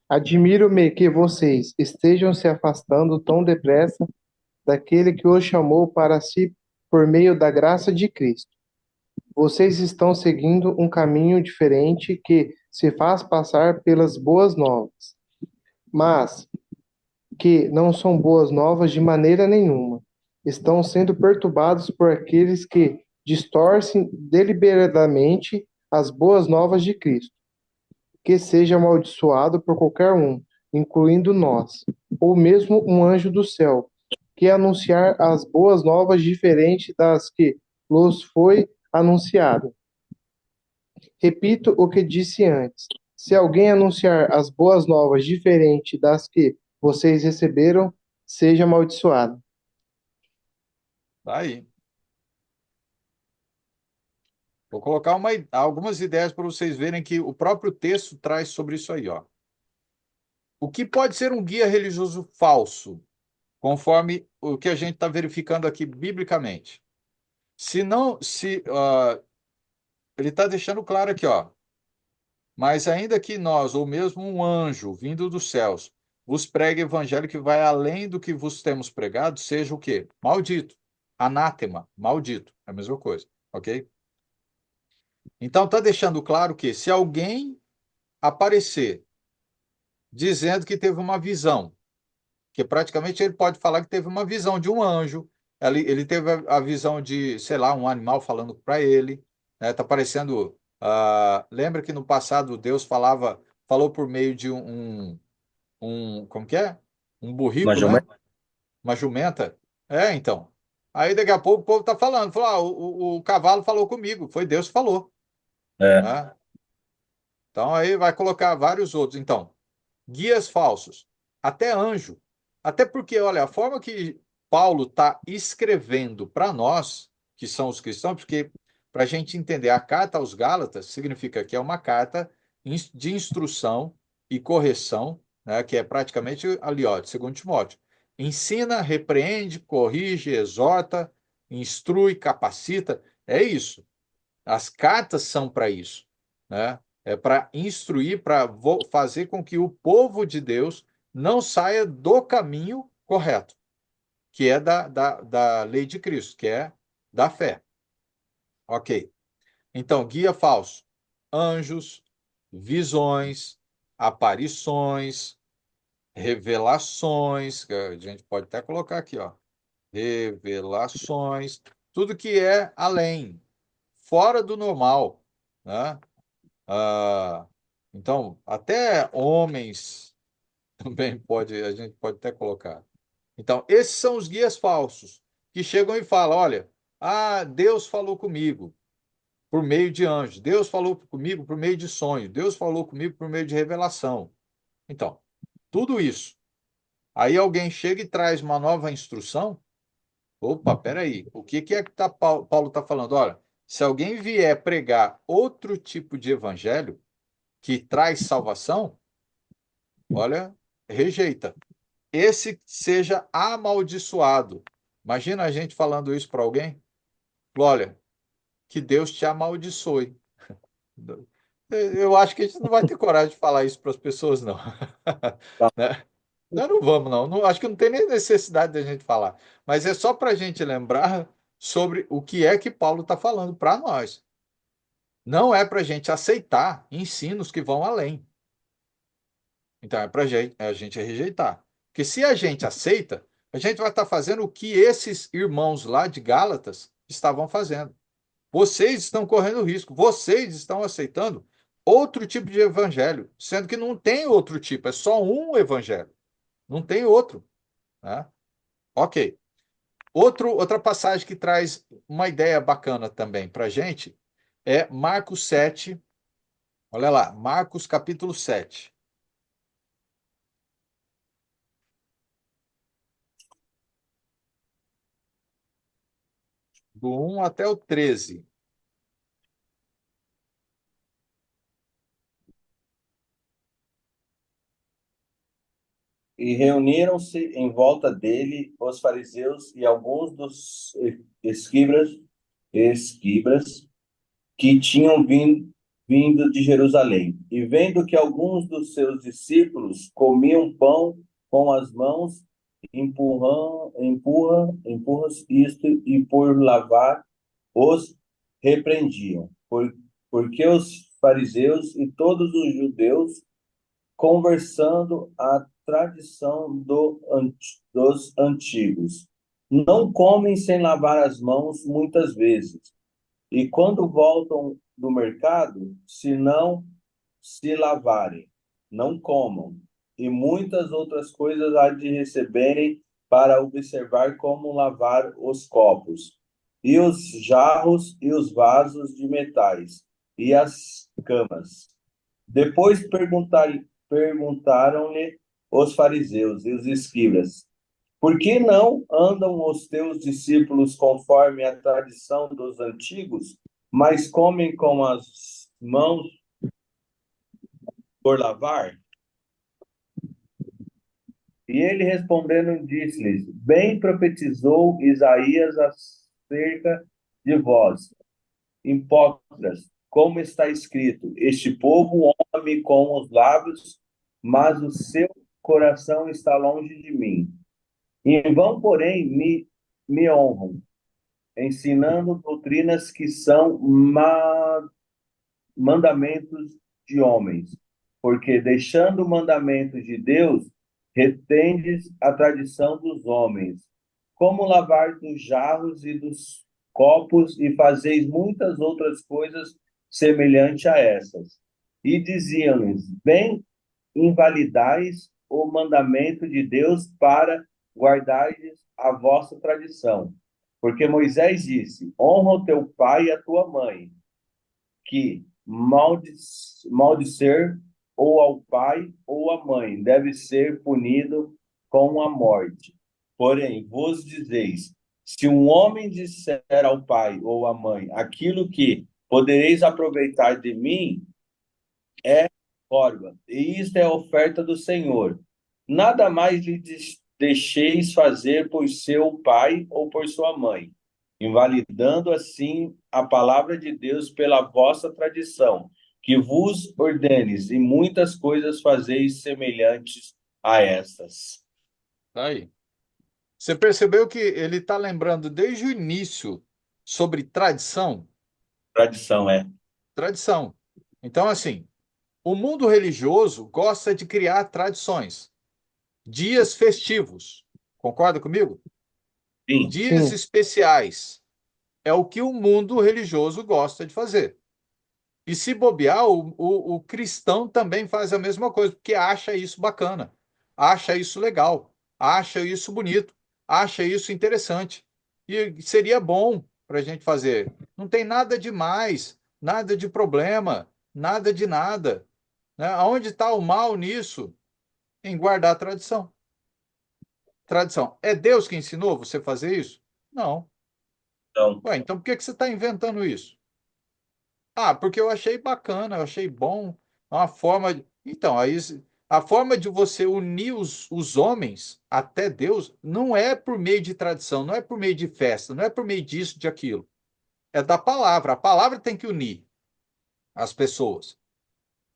Admiro-me que vocês estejam se afastando tão depressa daquele que os chamou para si por meio da graça de Cristo. Vocês estão seguindo um caminho diferente que se faz passar pelas boas novas, mas que não são boas novas de maneira nenhuma. Estão sendo perturbados por aqueles que distorcem deliberadamente as boas novas de Cristo. Que seja amaldiçoado por qualquer um, incluindo nós, ou mesmo um anjo do céu, que anunciar as boas novas diferente das que los foi anunciado. Repito o que disse antes. Se alguém anunciar as boas novas diferente das que vocês receberam, seja amaldiçoado. Tá aí. Vou colocar algumas ideias para vocês verem que o próprio texto traz sobre isso aí, ó. O que pode ser um guia religioso falso, conforme o que a gente está verificando aqui biblicamente? Se não, se ele está deixando claro aqui, ó. Mas ainda que nós, ou mesmo um anjo vindo dos céus, vos pregue evangelho que vai além do que vos temos pregado, seja o quê? Maldito. Anátema, maldito. É a mesma coisa, ok? Então está deixando claro que se alguém aparecer dizendo que teve uma visão, que praticamente ele pode falar que teve uma visão de um anjo, ele teve a visão de, sei lá, um animal falando para ele, né? Tá parecendo, lembra que no passado Deus falou por meio de como que é? Um Mas, burrico, Gilmar, né? Uma jumenta. É, então. Aí daqui a pouco o povo tá falou, o cavalo falou comigo, foi Deus que falou, é, né? Então aí vai colocar vários outros. Então, guias falsos, até anjo. Até porque, olha, a forma que Paulo está escrevendo para nós, que são os cristãos, porque para a gente entender a carta aos Gálatas, significa que é uma carta de instrução e correção, né, que é praticamente ali, ó, de 2 Timóteo. Ensina, repreende, corrige, exorta, instrui, capacita. É isso. As cartas são para isso, né? É para instruir, para fazer com que o povo de Deus não saia do caminho correto, que é da lei de Cristo, que é da fé. Ok. Então, guia falso: anjos, visões, aparições, revelações, que a gente pode até colocar aqui, ó. Revelações, tudo que é além, fora do normal, né? Ah, então, até homens também a gente pode até colocar. Então, esses são os guias falsos que chegam e falam: olha, Deus falou comigo por meio de anjos, Deus falou comigo por meio de sonho, Deus falou comigo por meio de revelação. Então, tudo isso. Aí alguém chega e traz uma nova instrução. Opa, peraí, o que é que Paulo está falando? Olha, se alguém vier pregar outro tipo de evangelho que traz salvação, olha, rejeita. Esse seja amaldiçoado. Imagina a gente falando isso para alguém. Olha, que Deus te amaldiçoe. Eu acho que a gente não vai ter coragem de falar isso para as pessoas, não. tá. Né? Nós não vamos, não. Acho que não tem nem necessidade da gente falar. Mas é só para a gente lembrar sobre o que é que Paulo está falando para nós. Não é para a gente aceitar ensinos que vão além. Então é para a gente rejeitar. Porque se a gente aceita, a gente vai estar fazendo o que esses irmãos lá de Gálatas estavam fazendo. Vocês estão correndo risco, vocês estão aceitando outro tipo de evangelho, sendo que não tem outro tipo, é só um evangelho, não tem outro. Né? Ok. Outra passagem que traz uma ideia bacana também para a gente é Marcos 7. Olha lá, Marcos capítulo 7. Do 1 até o 13. E reuniram-se em volta dele os fariseus e alguns dos escribas que tinham vindo de Jerusalém. E vendo que alguns dos seus discípulos comiam pão com as mãos, empurras isto, e por lavar os repreendiam, porque os fariseus e todos os judeus, conversando a tradição dos antigos, não comem sem lavar as mãos muitas vezes, e quando voltam do mercado, se não se lavarem, não comam, e muitas outras coisas há de receberem para observar como lavar os copos, e os jarros e os vasos de metais, e as camas. Depois perguntaram-lhe os fariseus e os escribas: por que não andam os teus discípulos conforme a tradição dos antigos, mas comem com as mãos por lavar? E ele respondendo disse-lhes: bem profetizou Isaías acerca de vós, hipócritas, como está escrito: este povo honra-me com os lábios, mas o seu coração está longe de mim. Em vão, porém, me honram, ensinando doutrinas que são mandamentos de homens. Porque deixando o mandamento de Deus, retendes a tradição dos homens. Como lavar dos jarros e dos copos, e fazeis muitas outras coisas semelhantes a essas. E diziam-lhes: bem invalidais o mandamento de Deus para guardardes a vossa tradição. Porque Moisés disse: honra o teu pai e a tua mãe, que maldizer ou ao pai ou à mãe deve ser punido com a morte. Porém, vos dizeis: se um homem disser ao pai ou à mãe aquilo que podereis aproveitar de mim, é corva, e isto é a oferta do Senhor. Nada mais lhe deixeis fazer por seu pai ou por sua mãe, invalidando assim a palavra de Deus pela vossa tradição, que vos ordenes, e muitas coisas fazeis semelhantes a estas. Tá aí. Você percebeu que ele está lembrando desde o início sobre tradição? Tradição é. Tradição. Então, assim, o mundo religioso gosta de criar tradições, dias festivos. Concorda comigo? Sim, Dias Sim, especiais. É o que o mundo religioso gosta de fazer. E se bobear, o cristão também faz a mesma coisa, porque acha isso bacana, acha isso legal, acha isso bonito, acha isso interessante. E seria bom para a gente fazer. Não tem nada de mais, nada de problema, nada de nada. Né? Aonde está o mal nisso? Em guardar a tradição. Tradição. É Deus que ensinou você a fazer isso? Não. então, Ué, então por que que você está inventando isso? Ah, porque eu achei bacana, eu achei bom. É uma forma. Então, aí, a forma de você unir os homens até Deus não é por meio de tradição, não é por meio de festa, não é por meio disso, de aquilo. É da palavra. A palavra tem que unir as pessoas.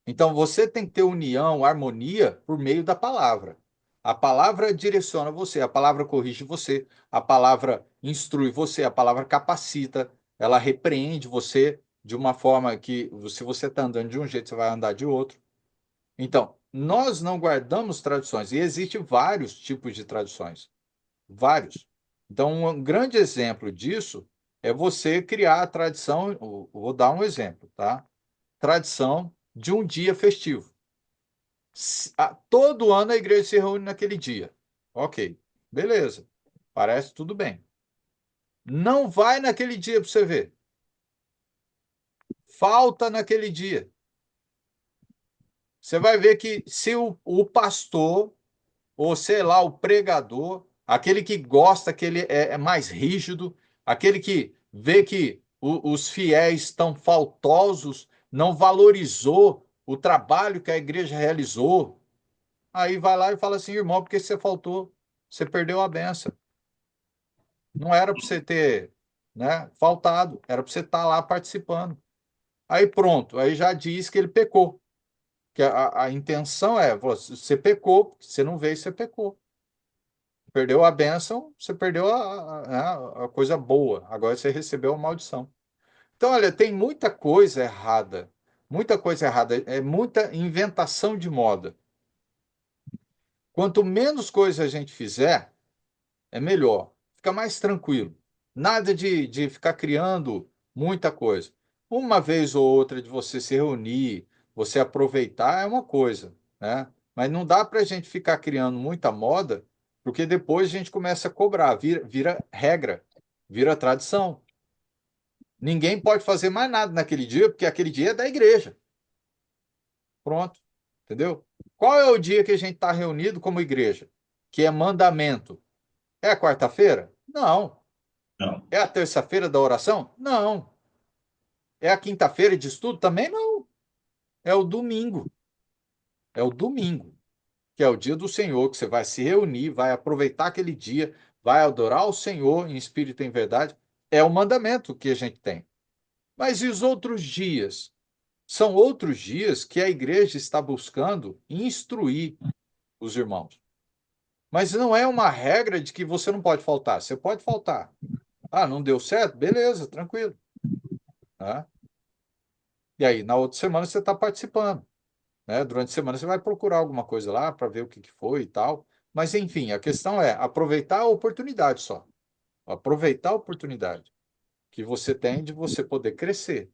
Então, você tem que ter união, harmonia por meio da palavra. A palavra direciona você, a palavra corrige você, a palavra instrui você, a palavra capacita, ela repreende você de uma forma que, se você está andando de um jeito, você vai andar de outro. Então, nós não guardamos tradições, e existem vários tipos de tradições, vários. Então, um grande exemplo disso é você criar a tradição, vou dar um exemplo, tá? Tradição de um dia festivo. Todo ano a igreja se reúne naquele dia. Ok, beleza. Parece tudo bem. Não vai naquele dia para você ver. Falta naquele dia. Você vai ver que se o pastor, ou sei lá, o pregador, aquele que gosta, aquele é mais rígido, aquele que vê que os fiéis estão faltosos, não valorizou o trabalho que a igreja realizou, aí vai lá e fala assim, irmão, porque você faltou? Você perdeu a benção. Não era para você ter, né, faltado, era para você estar lá participando. Aí pronto, aí já diz que ele pecou. Que a intenção é, você pecou, você não veio, você pecou. Perdeu a bênção, você perdeu a coisa boa. Agora você recebeu a maldição. Então, olha, tem muita coisa errada. Muita coisa errada. É muita inventação de moda. Quanto menos coisa a gente fizer, é melhor. Fica mais tranquilo. Nada de ficar criando muita coisa. Uma vez ou outra de você se reunir, você aproveitar é uma coisa, né? Mas não dá para a gente ficar criando muita moda, porque depois a gente começa a cobrar, vira regra, vira tradição. Ninguém pode fazer mais nada naquele dia, porque aquele dia é da igreja. Pronto. Entendeu? Qual é o dia que a gente está reunido como igreja? Que é mandamento. É a quarta-feira? Não. Não, É a terça-feira da oração? Não. É a quinta-feira de estudo? Também não. É o domingo. É o domingo, que é o dia do Senhor, que você vai se reunir, vai aproveitar aquele dia, vai adorar o Senhor em espírito e em verdade. É o mandamento que a gente tem. Mas e os outros dias? São outros dias que a igreja está buscando instruir os irmãos. Mas não é uma regra de que você não pode faltar. Você pode faltar. Ah, não deu certo? Beleza, tranquilo. Né? E aí, na outra semana, você está participando. Né? Durante a semana, você vai procurar alguma coisa lá para ver o que foi e tal. Mas, enfim, a questão é aproveitar a oportunidade só. Aproveitar a oportunidade que você tem de você poder crescer,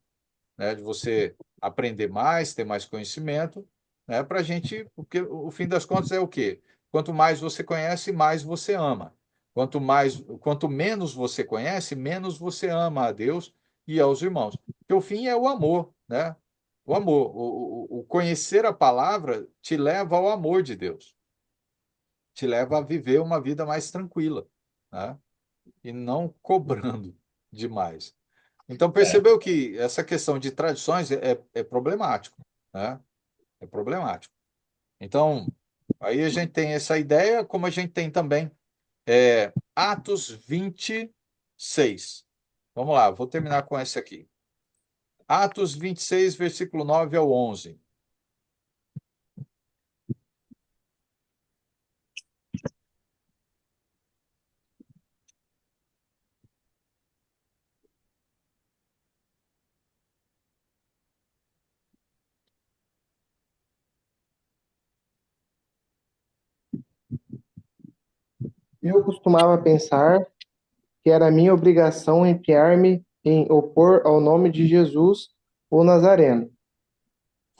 né? De você aprender mais, ter mais conhecimento, né? Para a gente, porque o fim das contas é o quê? Quanto mais você conhece, mais você ama. Quanto menos você conhece, menos você ama a Deus e aos irmãos. Porque o fim é o amor, né? O amor, o conhecer a palavra te leva ao amor de Deus, te leva a viver uma vida mais tranquila, né? E não cobrando demais. Então, é, percebeu que essa questão de tradições é problemático, né? É problemático. Então, aí a gente tem essa ideia, como a gente tem também Atos 26. Vamos lá, vou terminar com esse aqui. Atos 26, versículo 9 ao 11. Eu costumava pensar que era minha obrigação empenhar-me em opor ao nome de Jesus, o Nazareno.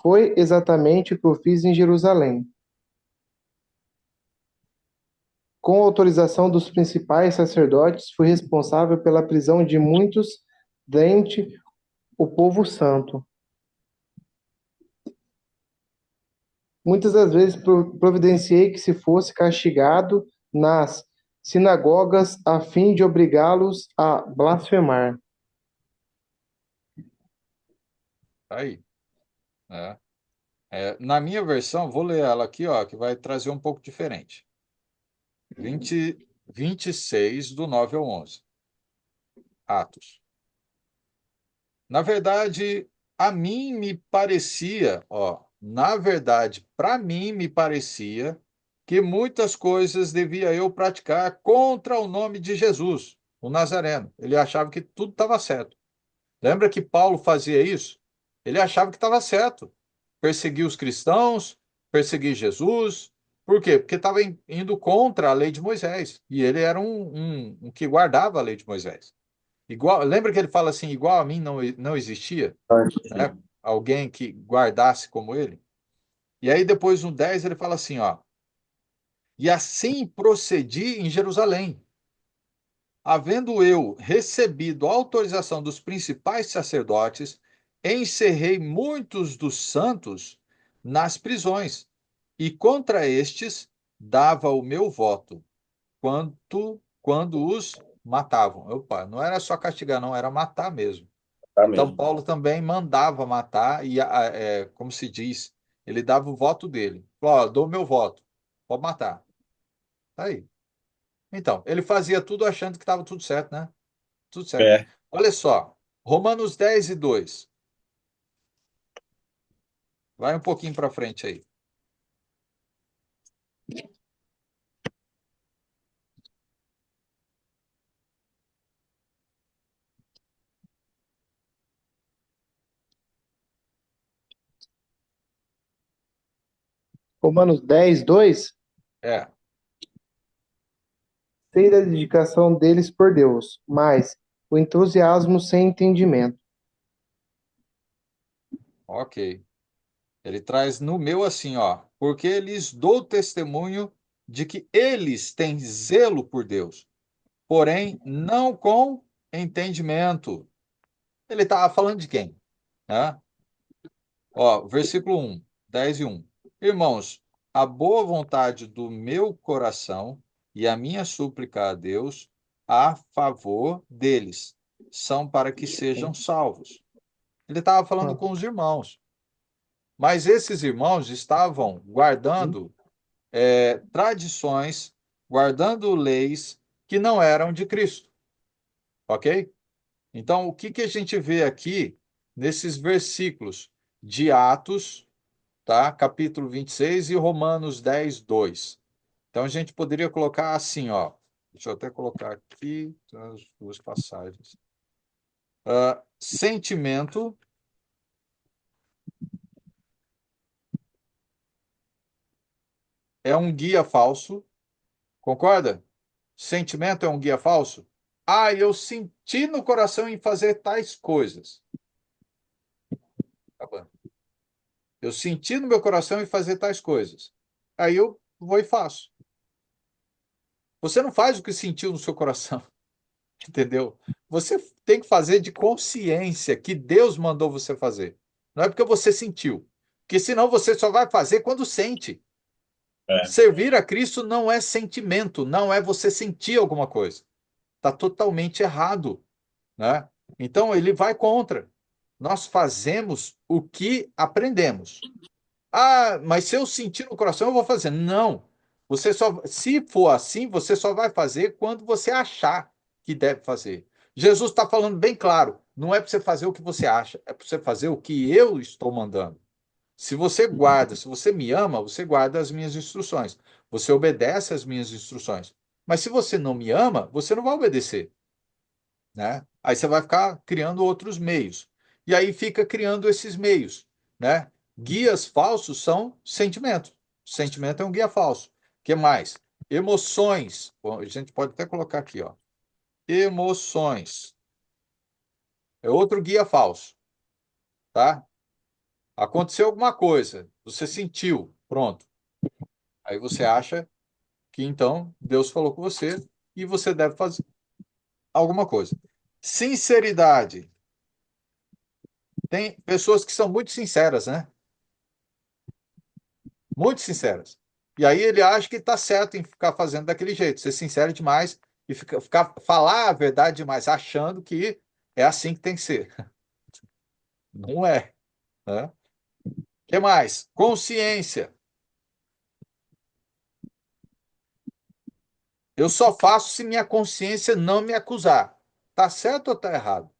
Foi exatamente o que eu fiz em Jerusalém. Com autorização dos principais sacerdotes, fui responsável pela prisão de muitos dentre o povo santo. Muitas das vezes providenciei que se fosse castigado nas sinagogas a fim de obrigá-los a blasfemar. Tá aí, né? Na minha versão, vou ler ela aqui, ó, que vai trazer um pouco diferente. 26 do 9 ao 11. Atos. Na verdade, a mim me parecia, ó, na verdade, para mim me parecia que muitas coisas devia eu praticar contra o nome de Jesus, o Nazareno. Ele achava que tudo estava certo. Lembra que Paulo fazia isso? Ele achava que estava certo. Perseguir os cristãos, perseguir Jesus. Por quê? Porque estava indo contra a lei de Moisés. E ele era um que guardava a lei de Moisés. Igual, lembra que ele fala assim, igual a mim não existia, né? Alguém que guardasse como ele. E aí depois no 10 ele fala assim, ó, e assim procedi em Jerusalém, havendo eu recebido a autorização dos principais sacerdotes, encerrei muitos dos santos nas prisões, e contra estes dava o meu voto, quando os matavam. Opa, não era só castigar, não, era matar mesmo. tá Então, mesmo. Paulo também mandava matar, e, como se diz, ele dava o voto dele. Falou, ó, dou meu voto, pode matar. Tá aí. Então, ele fazia tudo achando que estava tudo certo, né? Tudo certo. É, Olha só, Romanos 10 e 2. Vai um pouquinho para frente aí. Romanos 10:2. É, Sei da dedicação deles por Deus, mas o entusiasmo sem entendimento. ok. Ele traz no meu assim, ó, porque lhes dou testemunho de que eles têm zelo por Deus, porém não com entendimento. Ele estava falando de quem? Né? Ó, versículo 10:1. Irmãos, a boa vontade do meu coração e a minha súplica a Deus a favor deles são para que sejam salvos. Ele estava falando Ah, com os irmãos, mas esses irmãos estavam guardando tradições, guardando leis que não eram de Cristo, ok? Então, o que que a gente vê aqui nesses versículos de Atos, tá? Capítulo 26 e Romanos 10:2. Então, a gente poderia colocar assim, ó. Deixa eu até colocar aqui as duas passagens. Sentimento é um guia falso, concorda? Sentimento é um guia falso? Ah, eu senti no coração em fazer tais coisas. Tá bom. Eu senti no meu coração em fazer tais coisas. Aí eu vou e faço. Você não faz o que sentiu no seu coração, entendeu? Você tem que fazer de consciência que Deus mandou você fazer. Não é porque você sentiu. Porque senão você só vai fazer quando sente. É, Servir a Cristo não é sentimento, não é você sentir alguma coisa. Está totalmente errado, né? Então ele vai contra. Nós fazemos o que aprendemos. Ah, mas se eu sentir no coração, eu vou fazer. Não. Você só, se for assim, você só vai fazer quando você achar que deve fazer. Jesus está falando bem claro. Não é para você fazer o que você acha, é para você fazer o que eu estou mandando. Se você guarda, se você me ama, você guarda as minhas instruções. Você obedece às minhas instruções. Mas se você não me ama, você não vai obedecer, né? Aí você vai ficar criando outros meios. E aí fica criando esses meios, né? Guias falsos são sentimentos. Sentimento é um guia falso. O que mais? Emoções. Bom, a gente pode até colocar aqui, ó. Emoções. É outro guia falso, tá? Aconteceu alguma coisa, você sentiu, pronto. Aí você acha que então Deus falou com você e você deve fazer alguma coisa. Sinceridade. Tem pessoas que são muito sinceras, né? Muito sinceras. E aí ele acha que está certo em ficar fazendo daquele jeito, ser sincero demais e falar a verdade demais, achando que é assim que tem que ser. Não é, né? O que mais? Consciência. Eu só faço se minha consciência não me acusar. Tá certo ou tá errado?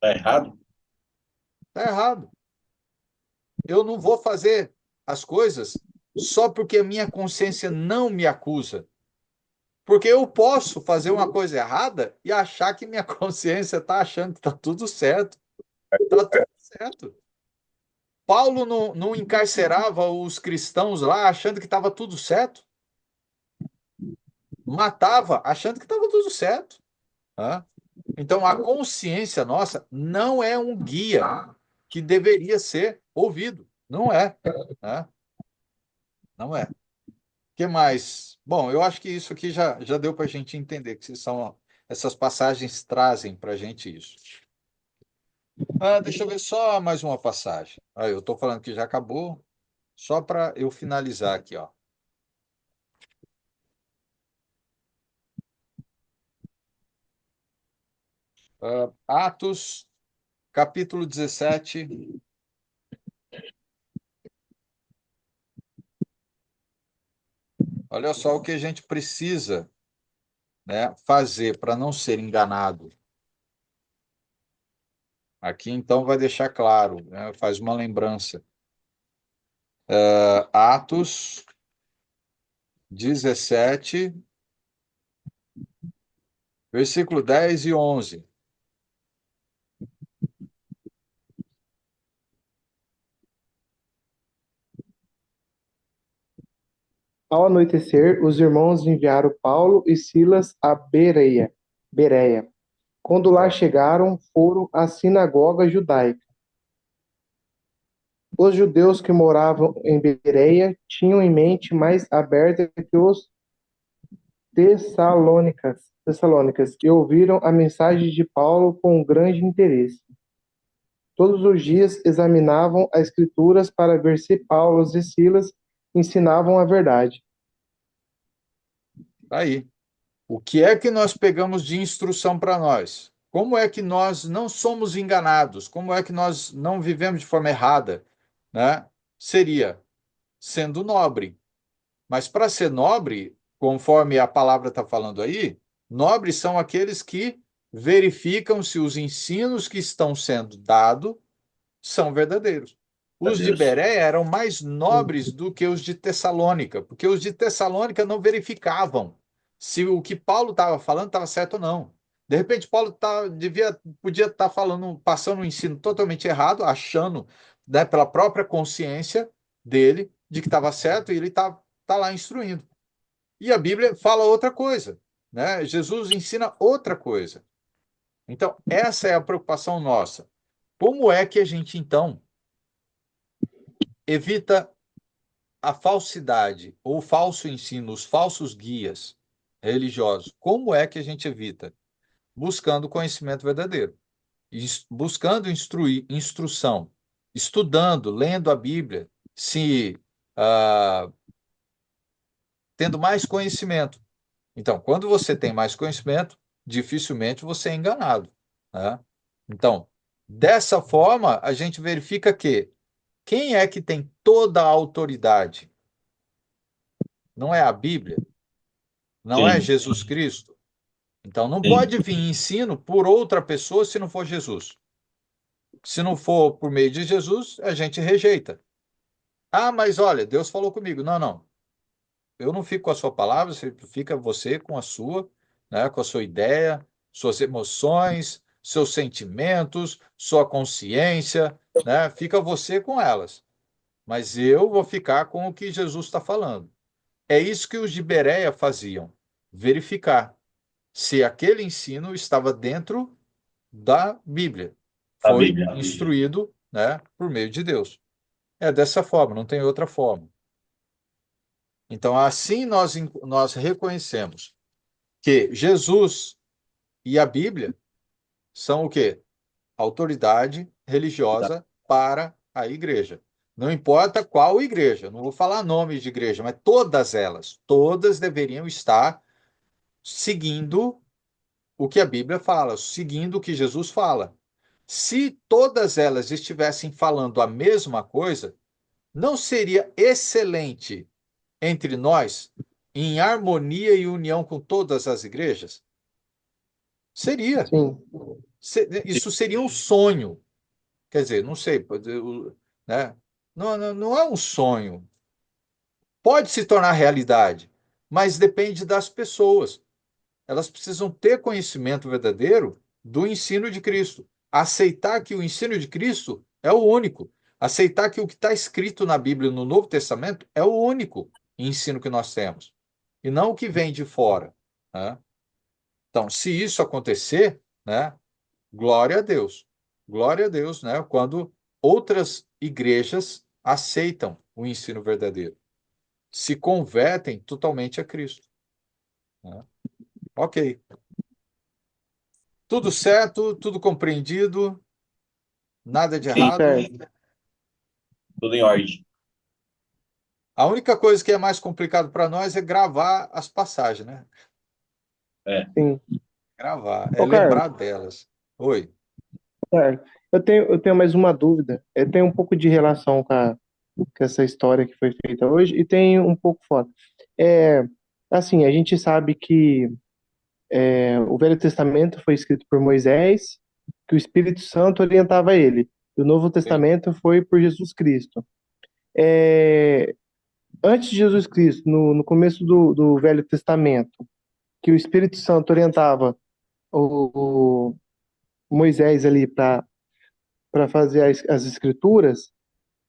tá errado? Tá errado. Eu não vou fazer as coisas só porque a minha consciência não me acusa. Porque eu posso fazer uma coisa errada e achar que minha consciência está achando que está tudo certo. Está tudo certo. Paulo não encarcerava os cristãos lá achando que estava tudo certo. Matava achando que estava tudo certo. Hã? Então, a consciência nossa não é um guia que deveria ser ouvido. Não é. Né? Não é. O que mais? Bom, eu acho que isso aqui já deu para a gente entender que essas passagens trazem para a gente isso. Deixa eu ver só mais uma passagem. Eu estou falando que já acabou, só para eu finalizar aqui, ó. Atos, capítulo 17. Olha só o que a gente precisa, né, fazer para não ser enganado. Aqui, então, vai deixar claro, né, faz uma lembrança. Atos 17, versículo 10 e 11. Ao anoitecer, os irmãos enviaram Paulo e Silas a Bereia. Quando lá É. chegaram, foram à sinagoga judaica. Os judeus que moravam em Bereia tinham em mente mais aberta que os tessalônicas e ouviram a mensagem de Paulo com grande interesse. Todos os dias examinavam as escrituras para ver se Paulo e Silas ensinavam a verdade. Aí. O que é que nós pegamos de instrução para nós? Como é que nós não somos enganados? Como é que nós não vivemos de forma errada? Né? Seria sendo nobre. Mas para ser nobre, conforme a palavra está falando aí, nobres são aqueles que verificam se os ensinos que estão sendo dados são verdadeiros. A Os de Deus. Bereia eram mais nobres do que os de Tessalônica, porque os de Tessalônica não verificavam se o que Paulo estava falando estava certo ou não. De repente, Paulo podia estar falando, passando um ensino totalmente errado, achando, né, pela própria consciência dele de que estava certo e ele tá lá instruindo. E a Bíblia fala outra coisa, né? Jesus ensina outra coisa. Então, essa é a preocupação nossa. Como é que a gente, então, evita a falsidade ou o falso ensino, os falsos guias religiosos? Como é que a gente evita? Buscando conhecimento verdadeiro, buscando instrução, estudando, lendo a Bíblia, se ah, tendo mais conhecimento. Então, quando você tem mais conhecimento, dificilmente você é enganado, né? Então, dessa forma, a gente verifica que quem é que tem toda a autoridade? Não é a Bíblia? Não é Sim, Jesus Cristo? Então, não sim. pode vir ensino por outra pessoa se não for Jesus. Se não for por meio de Jesus, a gente rejeita. Ah, mas olha, Deus falou comigo. Não, não. Eu não fico com a sua palavra, fica você com a sua, né, com a sua ideia, suas emoções, seus sentimentos, sua consciência, né? Fica você com elas. Mas eu vou ficar com o que Jesus está falando. É isso que os de Bereia faziam, verificar se aquele ensino estava dentro da Bíblia. A Foi Bíblia. instruído, né, por meio de Deus. É dessa forma, não tem outra forma. Então, assim nós reconhecemos que Jesus e a Bíblia são o quê? Autoridade religiosa para a igreja. Não importa qual igreja, não vou falar nomes de igreja, mas todas deveriam estar seguindo o que a Bíblia fala, seguindo o que Jesus fala. Se todas elas estivessem falando a mesma coisa, não seria excelente entre nós, em harmonia e união com todas as igrejas? Seria. Sim, Isso seria um sonho. Quer dizer, não sei, né? Não é um sonho. Pode se tornar realidade, mas depende das pessoas. Elas precisam ter conhecimento verdadeiro do ensino de Cristo. Aceitar que o ensino de Cristo é o único. Aceitar que o que está escrito na Bíblia no Novo Testamento é o único ensino que nós temos. E não o que vem de fora, né? Então, se isso acontecer, né, glória a Deus. Glória a Deus, né, quando outras igrejas aceitam o ensino verdadeiro, se convertem totalmente a Cristo, né? Ok. Tudo certo, tudo compreendido, nada de Sim, errado. certo. tudo em ordem. A única coisa que é mais complicado para nós é gravar as passagens, né? É. Sim. Gravar, é Ô, Carlos, lembrar delas. Oi. Carlos, eu tenho mais uma dúvida. Tem um pouco de relação com essa história que foi feita hoje e tem um pouco fora. É, assim, a gente sabe que o Velho Testamento foi escrito por Moisés, que o Espírito Santo orientava ele. E o Novo Sim. Testamento foi por Jesus Cristo. É, antes de Jesus Cristo, no começo do Velho Testamento, que o Espírito Santo orientava o Moisés ali para fazer as escrituras,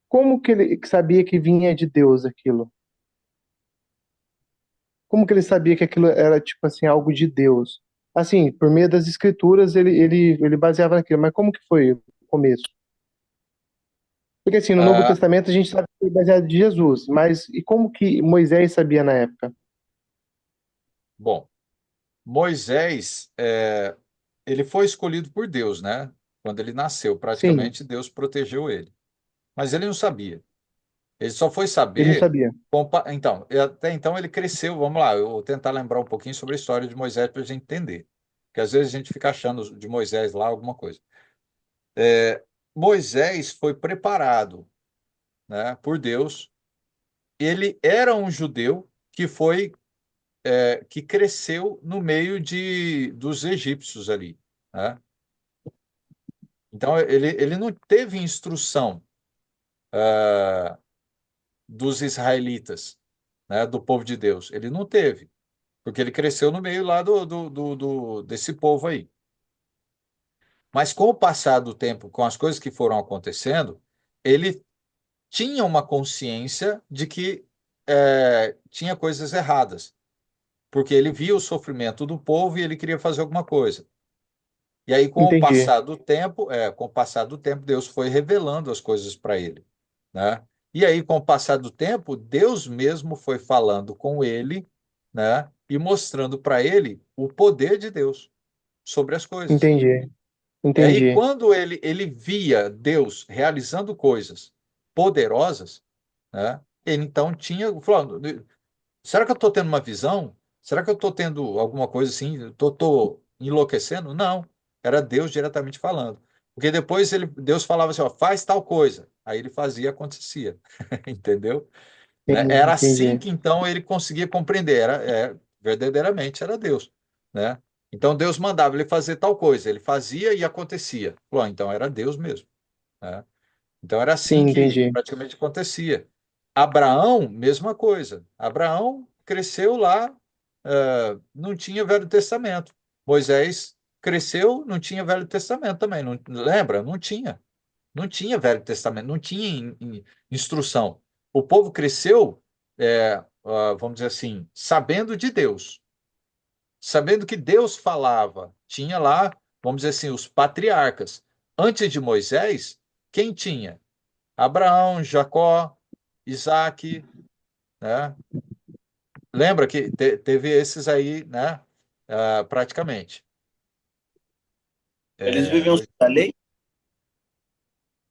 como que ele sabia que vinha de Deus aquilo? como que ele sabia que aquilo era, tipo assim, algo de Deus? Assim, por meio das escrituras, ele baseava naquilo, mas como que foi o começo? Porque assim, no Novo Ah, Testamento a gente sabe que foi baseado de Jesus, mas e como que Moisés sabia na época? bom, Moisés, ele foi escolhido por Deus, né? Quando ele nasceu, Sim, praticamente Deus protegeu ele. Mas ele não sabia. Ele só foi ele não saber. sabia. Então, até então ele cresceu. Vamos lá, eu vou tentar lembrar um pouquinho sobre a história de Moisés para a gente entender. Porque às vezes a gente fica achando de Moisés lá alguma coisa. Moisés foi preparado, né, por Deus. Ele era um judeu que cresceu no meio dos egípcios ali, né? Então ele não teve instrução dos israelitas, né, do povo de Deus. Ele não teve, porque ele cresceu no meio lá desse povo aí. Mas com o passar do tempo, com as coisas que foram acontecendo, ele tinha uma consciência de que tinha coisas erradas, porque ele via o sofrimento do povo e ele queria fazer alguma coisa. E aí, Entendi, com o passar do tempo, Deus foi revelando as coisas para ele, né? E aí, com o passar do tempo, Deus mesmo foi falando com ele, né? E mostrando para ele o poder de Deus sobre as coisas. entendi, E aí, entendi, quando ele via Deus realizando coisas poderosas, né? Ele então tinha, falando, será que eu estou tendo uma visão? Será que eu estou tendo alguma coisa assim? Estou enlouquecendo? Não, era Deus diretamente falando. Porque depois Deus falava assim, ó, faz tal coisa. Aí ele fazia e acontecia. Entendeu? Né? Era assim entendi. que então ele conseguia compreender. Verdadeiramente era Deus. Né? Então Deus mandava ele fazer tal coisa. Ele fazia e acontecia. Pô, então era Deus mesmo. Né? Então era assim Sim, que entendi. praticamente acontecia. Abraão, mesma coisa. Abraão cresceu lá, não tinha Velho Testamento. Moisés cresceu, não tinha Velho Testamento também. Não, lembra? Não tinha. Não tinha Velho Testamento, não tinha instrução. O povo cresceu, vamos dizer assim, sabendo de Deus, sabendo que Deus falava. Tinha lá, vamos dizer assim, os patriarcas. Antes de Moisés, quem tinha? Abraão, Jacó, Isaac, né? Lembra que teve esses aí, né? Praticamente. Eles É, viviam Mois- sob a lei?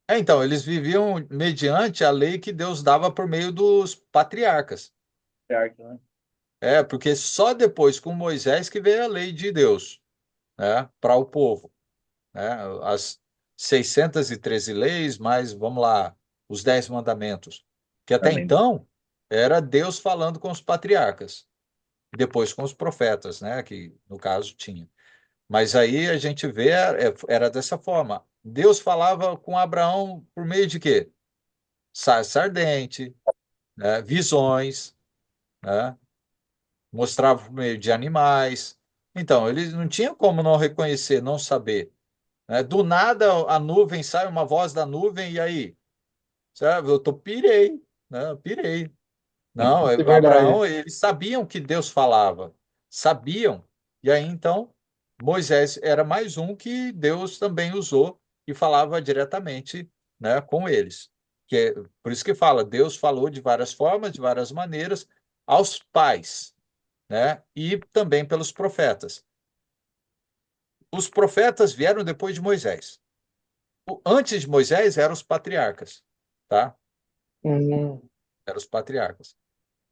então, eles viviam mediante a lei que Deus dava por meio dos patriarcas. Certo, né? Porque só depois com Moisés que veio a lei de Deus, né? Para o povo, né? As 613 leis, mais, vamos lá, os 10 mandamentos. Que até Também. então era Deus falando com os patriarcas. Depois com os profetas, né, que no caso tinha. Mas aí a gente vê, era dessa forma. Deus falava com Abraão por meio de quê? Sarça ardente, né, visões, né, mostrava por meio de animais. Então, eles não tinham como não reconhecer, não saber. Né? Do nada a nuvem sai, uma voz da nuvem, e aí? Sabe, pirei, né, eu pirei. Não, É Abraão, verdade. eles sabiam que Deus falava, sabiam. E aí então Moisés era mais um que Deus também usou e falava diretamente, né, com eles. Por isso que fala, Deus falou de várias formas, de várias maneiras aos pais, né, e também pelos profetas. Os profetas vieram depois de Moisés. Antes de Moisés eram os patriarcas, tá? Hum, Eram os patriarcas.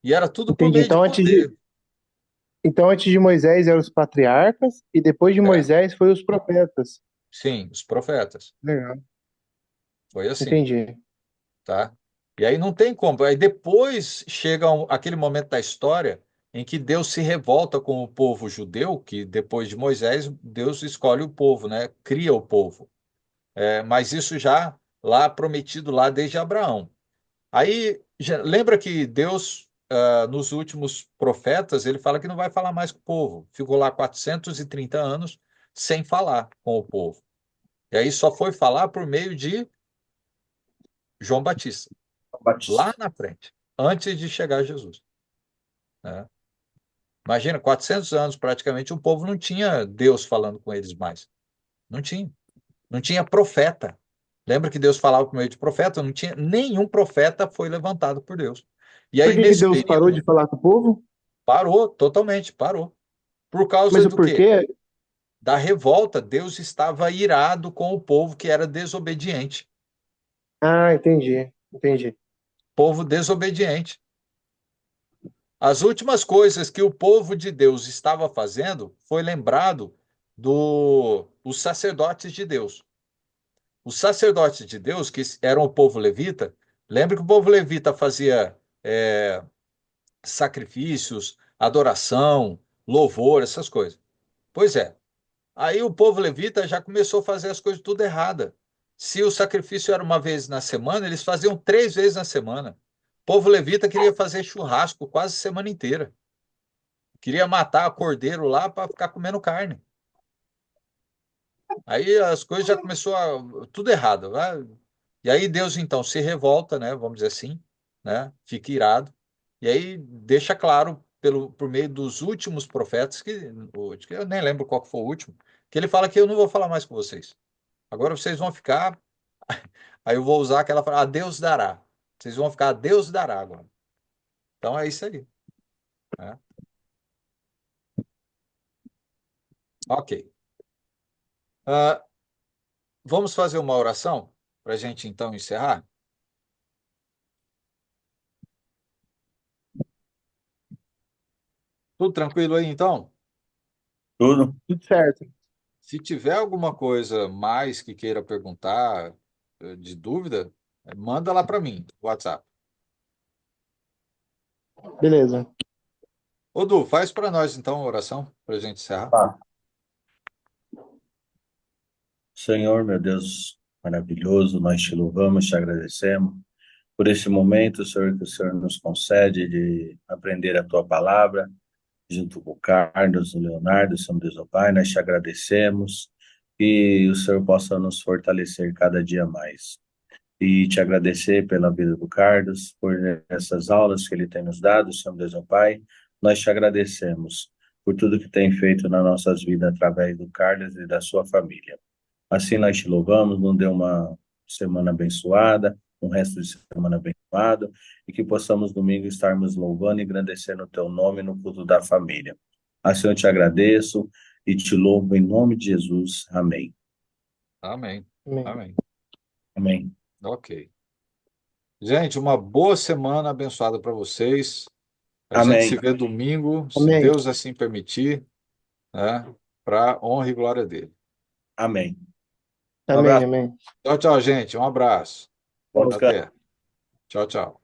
E era tudo por entendi. meio de poder. Então, antes de Moisés eram os patriarcas e depois de É, Moisés foi os profetas. sim, os profetas. Legal. Foi assim, Entendi. tá? E aí não tem como. Aí depois chega aquele momento da história em que Deus se revolta com o povo judeu, que depois de Moisés, Deus escolhe o povo, né? Cria o povo. Mas isso já lá prometido lá desde Abraão. Aí lembra que Deus, nos últimos profetas, ele fala que não vai falar mais com o povo. Ficou lá 430 anos sem falar com o povo. E aí só foi falar por meio de João Batista. Lá Batista. na frente, antes de chegar Jesus, né? Imagina, 400 anos praticamente, o povo não tinha Deus falando com eles mais. Não tinha. Não tinha profeta. Lembra que Deus falava por meio de profeta? Não tinha, nenhum profeta foi levantado por Deus. E Por aí, que que nesse Deus parou período, de falar com o povo? parou, totalmente, parou. Por Mas causa o do quê? porquê? Da revolta, Deus estava irado com o povo que era desobediente. Ah, entendi, entendi. Povo desobediente. As últimas coisas que o povo de Deus estava fazendo foi lembrado dos sacerdotes de Deus. Os sacerdotes de Deus, que eram o povo levita, lembra que o povo levita fazia sacrifícios, adoração, louvor, essas coisas. Pois é, aí o povo levita já começou a fazer as coisas tudo errada. Se o sacrifício era uma vez na semana, eles faziam 3 vezes na semana. O povo levita queria fazer churrasco quase a semana inteira. Queria matar cordeiro lá para ficar comendo carne. Aí as coisas já começou tudo errado, né? E aí Deus então se revolta, né? Vamos dizer assim, né? Fica irado. E aí deixa claro por meio dos últimos profetas que eu nem lembro qual que foi o último, que ele fala que eu não vou falar mais com vocês. Agora vocês vão ficar. Aí eu vou usar aquela frase, a Deus dará. Vocês vão ficar a Deus dará agora. Então é isso aí, né? Ok. Ah, vamos fazer uma oração para a gente então encerrar? Tudo tranquilo aí então? Tudo? Tudo certo. Se tiver alguma coisa mais que queira perguntar, de dúvida, manda lá para mim, no WhatsApp. Beleza. Ô, Du, faz para nós então a oração para a gente encerrar. Ah, Senhor, meu Deus maravilhoso, nós te louvamos, te agradecemos por esse momento, Senhor, que o Senhor nos concede de aprender a tua palavra, junto com o Carlos, o Leonardo, São Deus, ó Pai, nós te agradecemos e o Senhor possa nos fortalecer cada dia mais. E te agradecer pela vida do Carlos, por essas aulas que ele tem nos dado, Senhor Deus, ó Pai. Nós te agradecemos por tudo que tem feito nas nossas vidas através do Carlos e da sua família. Assim nós te louvamos, nos dê uma semana abençoada, um resto de semana abençoado, e que possamos domingo estarmos louvando e engrandecendo o teu nome no culto da família. Assim eu te agradeço e te louvo em nome de Jesus. Amém. Amém. Amém. Amém. Amém. Ok. Gente, uma boa semana abençoada para vocês. A gente se Amém. vê domingo, se Amém. Deus assim permitir, né? Para honra e glória dele. Amém. Um Amém, abraço. amém. Tchau, tchau, gente. Um abraço. Bom descanso. Até. Tchau, tchau.